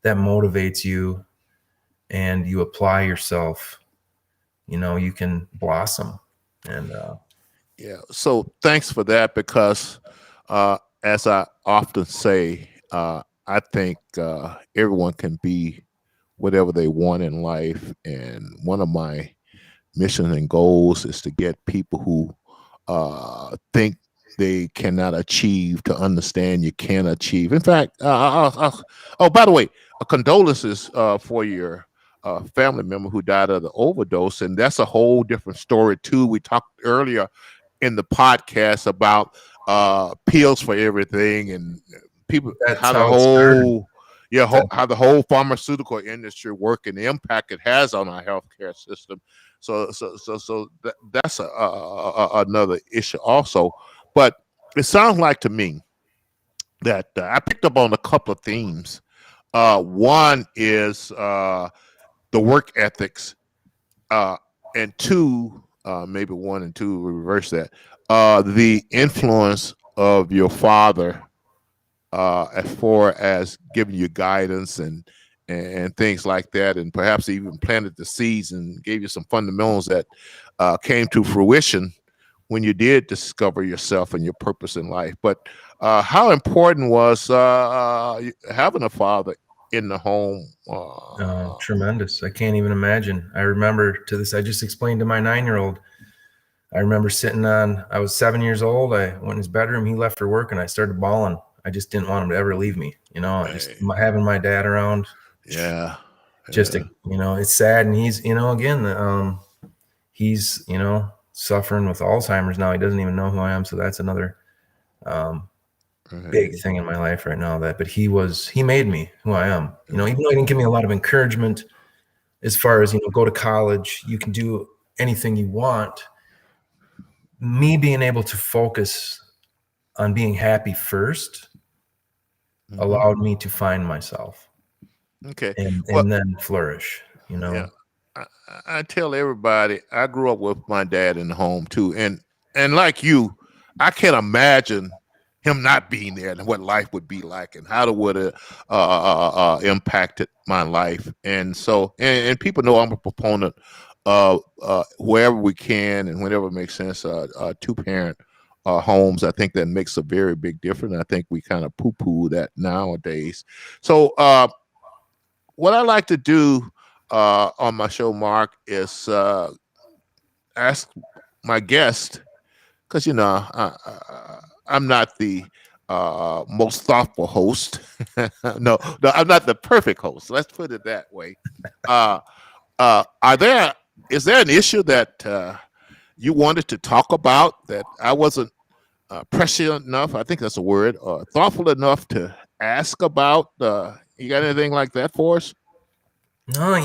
S2: that motivates you and you apply yourself, you can blossom. And
S1: so thanks for that, because as I often say, I think everyone can be whatever they want in life. And one of my missions and goals is to get people who think they cannot achieve to understand you can achieve. In fact, by the way, condolences for your family member who died of the overdose. And that's a whole different story too. We talked earlier in the podcast about pills for everything and people, how the whole pharmaceutical industry work and the impact it has on our healthcare system. So that's another issue also. But it sounds like to me that I picked up on a couple of themes. One is the work ethics, and two, maybe one and two reverse that, the influence of your father as far as giving you guidance and and things like that, and perhaps even planted the seeds and gave you some fundamentals that came to fruition when you did discover yourself and your purpose in life. But how important was having a father in the home?
S2: Tremendous. I can't even imagine. I remember to this, I just explained to my 9-year-old, I remember I was 7 years old. I went in his bedroom, he left for work, and I started bawling. I just didn't want him to ever leave me, just having my dad around.
S1: Yeah.
S2: Just, it's sad. And he's, again, he's, suffering with Alzheimer's now. He doesn't even know who I am. So that's another big thing in my life right now. But he made me who I am, even though he didn't give me a lot of encouragement as far as, go to college, you can do anything you want. Me being able to focus on being happy first allowed me to find myself.
S1: Okay.
S2: And then flourish,
S1: Yeah. I tell everybody, I grew up with my dad in the home too. And like you, I can't imagine him not being there and what life would be like and how it would have impacted my life. And so, and people know I'm a proponent of wherever we can and whenever it makes sense, 2-parent homes. I think that makes a very big difference. I think we kind of poo-poo that nowadays. So what I like to do on my show, Mark, is ask my guest, because I'm not the most thoughtful host. No, I'm not the perfect host. Let's put it that way. Is there an issue that you wanted to talk about that I wasn't prescient enough? I think that's a word. Thoughtful enough to ask about? You got anything like that for us?
S2: No, I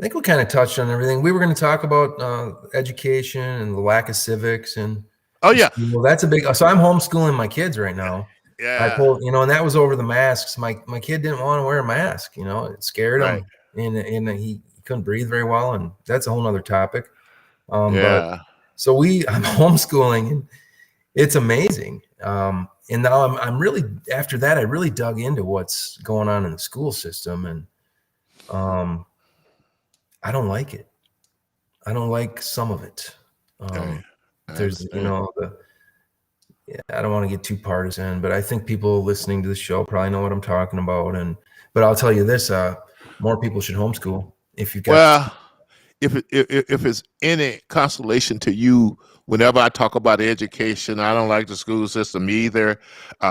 S2: think we kind of touched on everything. We were going to talk about education and the lack of civics and.
S1: Oh yeah,
S2: well, that's a big. So I'm homeschooling my kids right now.
S1: Yeah,
S2: I told and that was over the masks. My kid didn't want to wear a mask. It scared him, and he couldn't breathe very well, and that's a whole other topic. But so I'm homeschooling, and it's amazing. And now I'm really, after that, I really dug into what's going on in the school system, and I don't like it. I don't like some of it. There's, I don't want to get too partisan, but I think people listening to the show probably know what I'm talking about. But I'll tell you this: more people should homeschool if you've got.
S1: Well, if it's any consolation to you, whenever I talk about education, I don't like the school system either.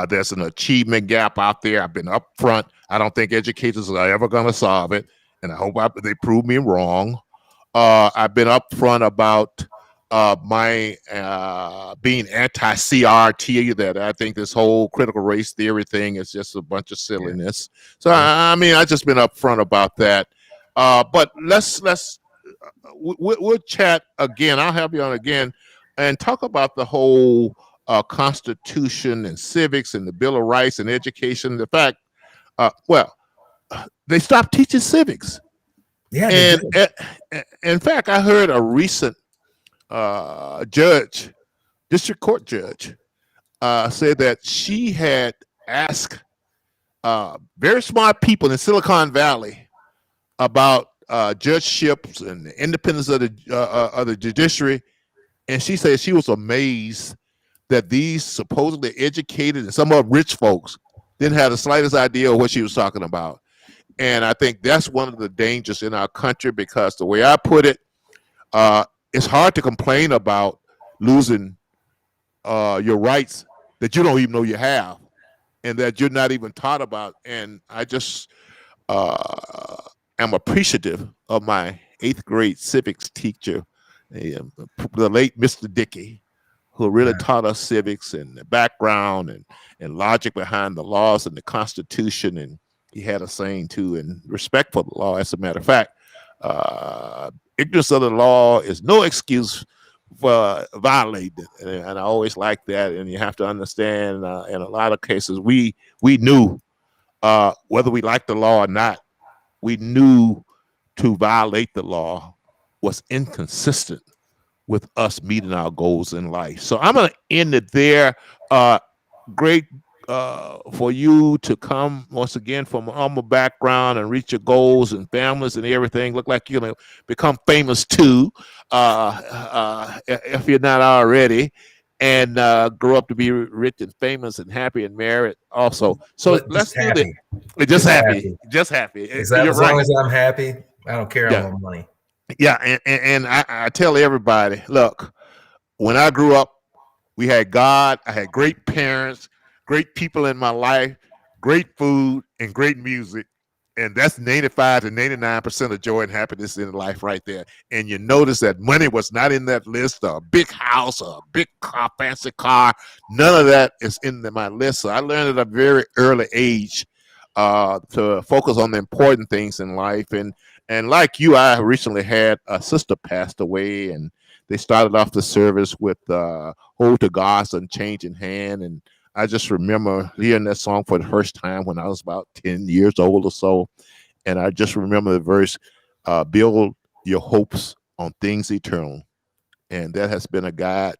S1: There's an achievement gap out there. I've been upfront. I don't think educators are ever going to solve it, and I hope they prove me wrong. I've been upfront about my being anti-CRT, that I think this whole critical race theory thing is just a bunch of silliness. So I just been upfront about that. But we'll chat again. I'll have you on again and talk about the whole Constitution and civics and the Bill of Rights and education. The fact, they stopped teaching civics.
S2: Yeah,
S1: and in fact, I heard a recent district court judge, said that she had asked very smart people in Silicon Valley about judgeships and the independence of the judiciary, and she said she was amazed that these supposedly educated and somewhat rich folks didn't have the slightest idea of what she was talking about. And I think that's one of the dangers in our country, because the way I put it, it's hard to complain about losing your rights that you don't even know you have and that you're not even taught about. And I just am appreciative of my 8th grade civics teacher, the late Mr. Dickey, who really taught us civics and the background and logic behind the laws and the Constitution. And he had a saying too, and respect for the law. As a matter of fact, ignorance of the law is no excuse for violating it. And I always like that. And you have to understand, in a lot of cases, we knew, whether we liked the law or not, we knew to violate the law was inconsistent with us meeting our goals in life. So I'm going to end it there. Great for you to come once again from a humble background and reach your goals and families and everything. Look like you're gonna become famous too, if you're not already, and grow up to be rich and famous and happy and married also. So let's do that. Just happy. Just happy.
S2: As long as I'm happy, I don't care about money.
S1: Yeah, and I tell everybody, look, when I grew up, we had God. I had great parents, great people in my life, great food, and great music. And that's 95 to 99% of joy and happiness in life right there. And you notice that money was not in that list, or a big house, or a big car, fancy car. None of that is in my list. So I learned at a very early age to focus on the important things in life. And like you, I recently had a sister passed away, and they started off the service with Hold to God's Unchanging Hand. And I just remember hearing that song for the first time when I was about 10 years old or so. And I just remember the verse, build your hopes on things eternal. And that has been a guide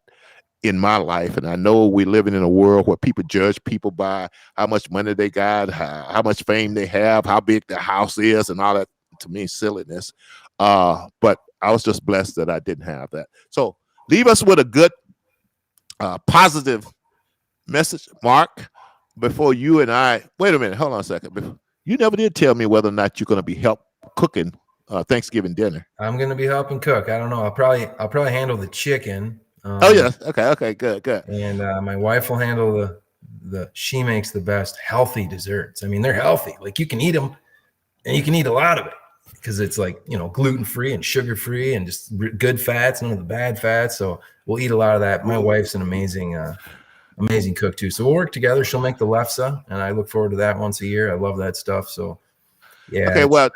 S1: in my life. And I know we're living in a world where people judge people by how much money they got, how much fame they have, how big their house is, and all that, to me, silliness. But I was just blessed that I didn't have that. So leave us with a good, positive message, Mark, before you and I. Wait a minute. Hold on a second. You never did tell me whether or not you're going to be help cooking Thanksgiving dinner.
S2: I'm going to be helping cook. I don't know. I'll probably handle the chicken.
S1: Oh, yes. Okay. Good.
S2: And my wife will handle she makes the best healthy desserts. I mean, they're healthy. Like, you can eat them, and you can eat a lot of it, because it's like, gluten-free and sugar-free and just good fats, none of the bad fats. So we'll eat a lot of that. My wife's an amazing cook too. So we'll work together. She'll make the lefse, and I look forward to that once a year. I love that stuff. So yeah.
S1: Okay. Well,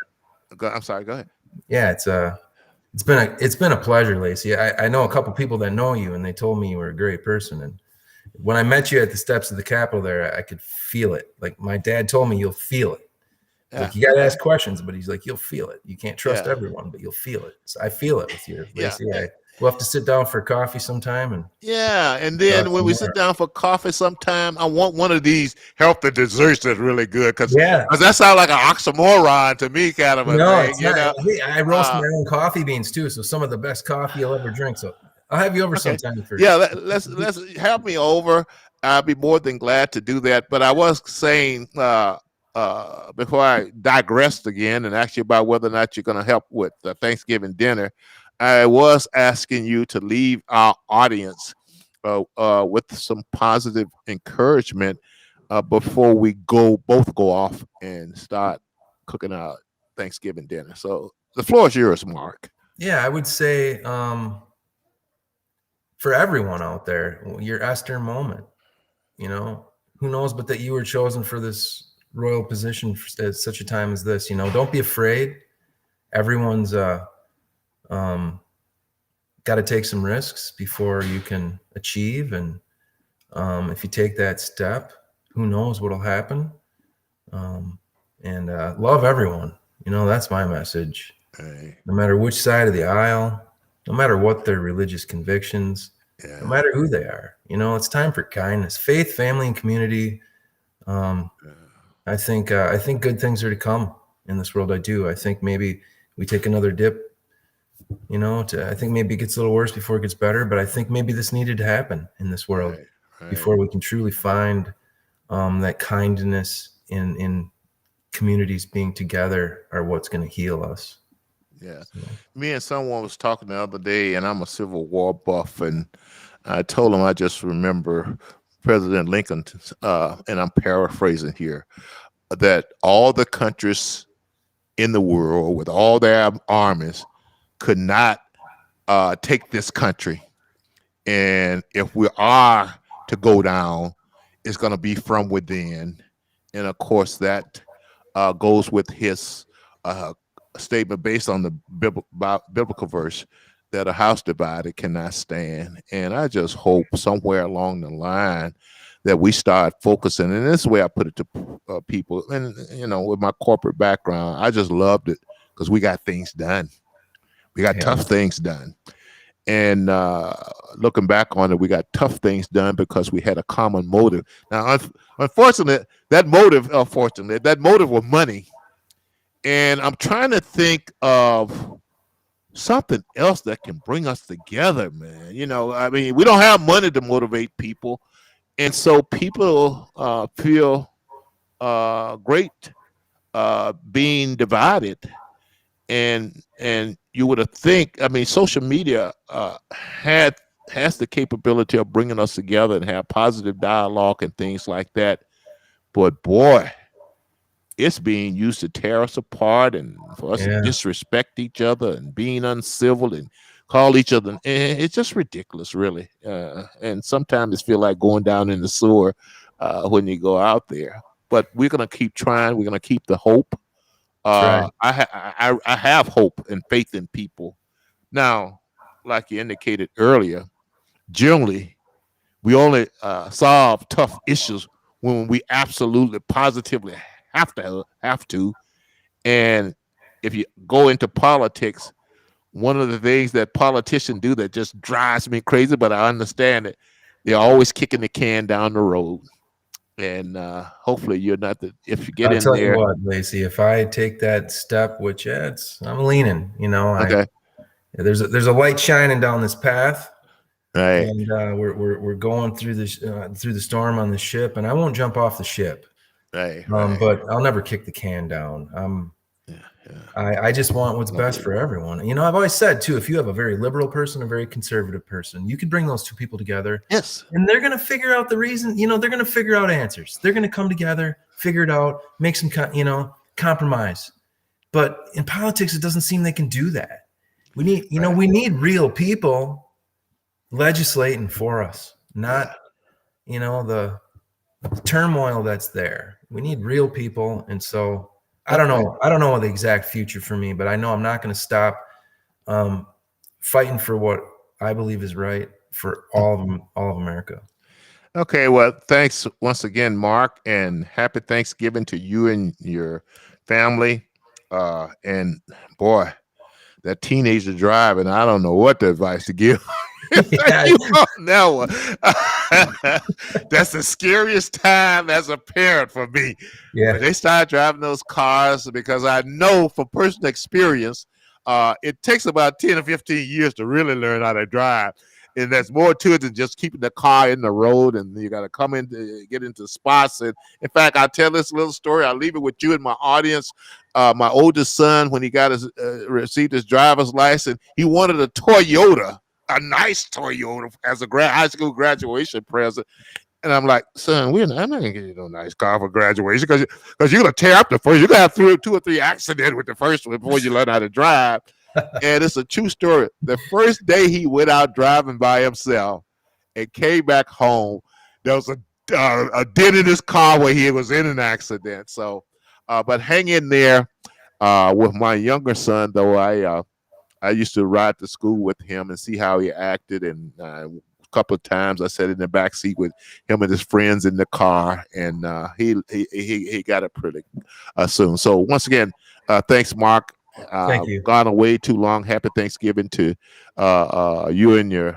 S1: I'm sorry. Go ahead.
S2: Yeah. It's been a pleasure, Lacey. I know a couple people that know you, and they told me you were a great person. And when I met you at the steps of the Capitol there, I could feel it. Like, my dad told me, you'll feel it. Yeah. Like, you got to ask questions, but he's like, you'll feel it. You can't trust everyone, but you'll feel it. So I feel it with you, Lacey. Yeah. We'll have to sit down for coffee sometime. And
S1: then when we sit down for coffee sometime, I want one of these healthy desserts that's really good, because that sounds like an oxymoron to me, kind of a thing.
S2: It's not. I roast my own coffee beans too, so some of the best coffee you'll ever drink. So I'll have you over sometime.
S1: Let's have me over. I'll be more than glad to do that. But I was saying, before I digressed again and asked you about whether or not you're going to help with the Thanksgiving dinner, I was asking you to leave our audience with some positive encouragement before we both go off and start cooking our Thanksgiving dinner. So the floor is yours, Mark.
S2: Yeah, I would say for everyone out there, your Esther moment. Who knows but that you were chosen for this royal position at such a time as this. Don't be afraid. Everyone's got to take some risks before you can achieve. And if you take that step, who knows what'll happen. And love everyone. That's my message.
S1: Right.
S2: No matter which side of the aisle, no matter what their religious convictions, no matter who they are, it's time for kindness, faith, family, and community. I think good things are to come in this world. I do. I think maybe we take another dip. I think maybe it gets a little worse before it gets better, but I think maybe this needed to happen in this world before we can truly find that kindness in communities being together are what's going to heal us.
S1: Yeah. So. Me and someone was talking the other day, and I'm a Civil War buff, and I told him I just remember President Lincoln, and I'm paraphrasing here, that all the countries in the world with all their armies could not take this country. And if we are to go down, it's going to be from within. And of course, that goes with his statement based on the biblical verse that a house divided cannot stand. And I just hope somewhere along the line that we start focusing. And this is the way I put it to people. And, with my corporate background, I just loved it because we got things done. We got tough things done. And looking back on it, we got tough things done because we had a common motive. Now, unfortunately, that motive was money. And I'm trying to think of something else that can bring us together, man. You know, I mean, we don't have money to motivate people. And so people feel great being divided. And you would have think, I mean, social media has the capability of bringing us together and have positive dialogue and things like that. But boy, it's being used to tear us apart and for us to disrespect each other and being uncivil and call each other. And it's just ridiculous, really. And sometimes it feels like going down in the sewer when you go out there. But we're going to keep trying. We're going to keep the hope.
S2: Right.
S1: I have hope and faith in people. Now, like you indicated earlier, generally, we only solve tough issues when we absolutely, positively have to. And if you go into politics, one of the things that politicians do that just drives me crazy, but I understand it, they're always kicking the can down the road. And hopefully you're not if you get in there. I'll tell you
S2: what, Lacey, if I take that step, which I'm leaning, you know,
S1: okay.
S2: There's a light shining down this path.
S1: Right.
S2: And we're going through the storm on the ship, and I won't jump off the ship.
S1: Right.
S2: But I'll never kick the can down. I just want what's best for everyone. You know, I've always said too, if you have a very liberal person, a very conservative person, you could bring those two people together.
S1: Yes.
S2: And they're going to figure out the reason, you know, they're going to figure out answers. They're going to come together, figure it out, make some, compromise. But in politics, it doesn't seem they can do that. We need, we need real people legislating for us, not, the turmoil that's there. We need real people. And so I don't know the exact future for me, but I know I'm not going to stop fighting for what I believe is right for all of America.
S1: Okay, well, thanks once again, Mark, and happy Thanksgiving to you and your family. And boy, that teenager driving, I don't know what the advice to give. Now, that's the scariest time as a parent for me.
S2: Yeah,
S1: when they start driving those cars, because I know from personal experience, it takes about 10 or 15 years to really learn how to drive. And there's more to it than just keeping the car in the road, and you got to come in to get into spots. And in fact, I'll tell this little story. I'll leave it with you and my audience. My oldest son, when he got received his driver's license, he wanted a Toyota, a nice Toyota, as a high school graduation present. And I'm like, son, I'm not gonna get you no nice car for graduation because you're gonna tear up the first. You're gonna have 2 or 3 accidents with the first one before you learn how to drive. And it's a true story. The first day he went out driving by himself and came back home, there was a dent in his car where he was in an accident. So, but hang in there. With my younger son, though, I used to ride to school with him and see how he acted. And a couple of times I sat in the back seat with him and his friends in the car, and he got it pretty soon. So once again, thanks, Mark.
S2: Thank you.
S1: Gone away too long. Happy Thanksgiving to you and your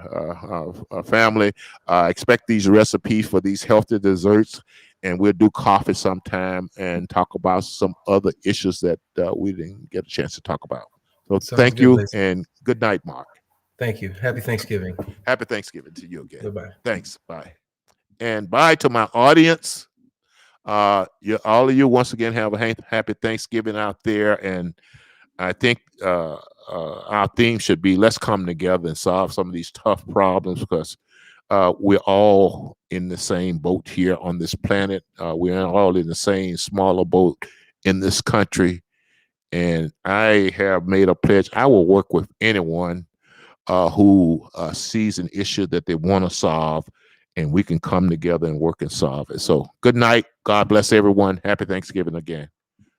S1: family. Expect these recipes for these healthy desserts, and we'll do coffee sometime and talk about some other issues that we didn't get a chance to talk about. So thank you, and good night, Mark.
S2: Thank you. Happy Thanksgiving.
S1: Happy Thanksgiving to you again.
S2: Goodbye.
S1: Thanks. Bye. And bye to my audience. All of you, once again, have a happy Thanksgiving out there. And I think our theme should be, let's come together and solve some of these tough problems, because we're all in the same boat here on this planet. We're all in the same smaller boat in this country. And I have made a pledge. I will work with anyone who sees an issue that they want to solve, and we can come together and work and solve it. So good night. God bless everyone. Happy Thanksgiving again.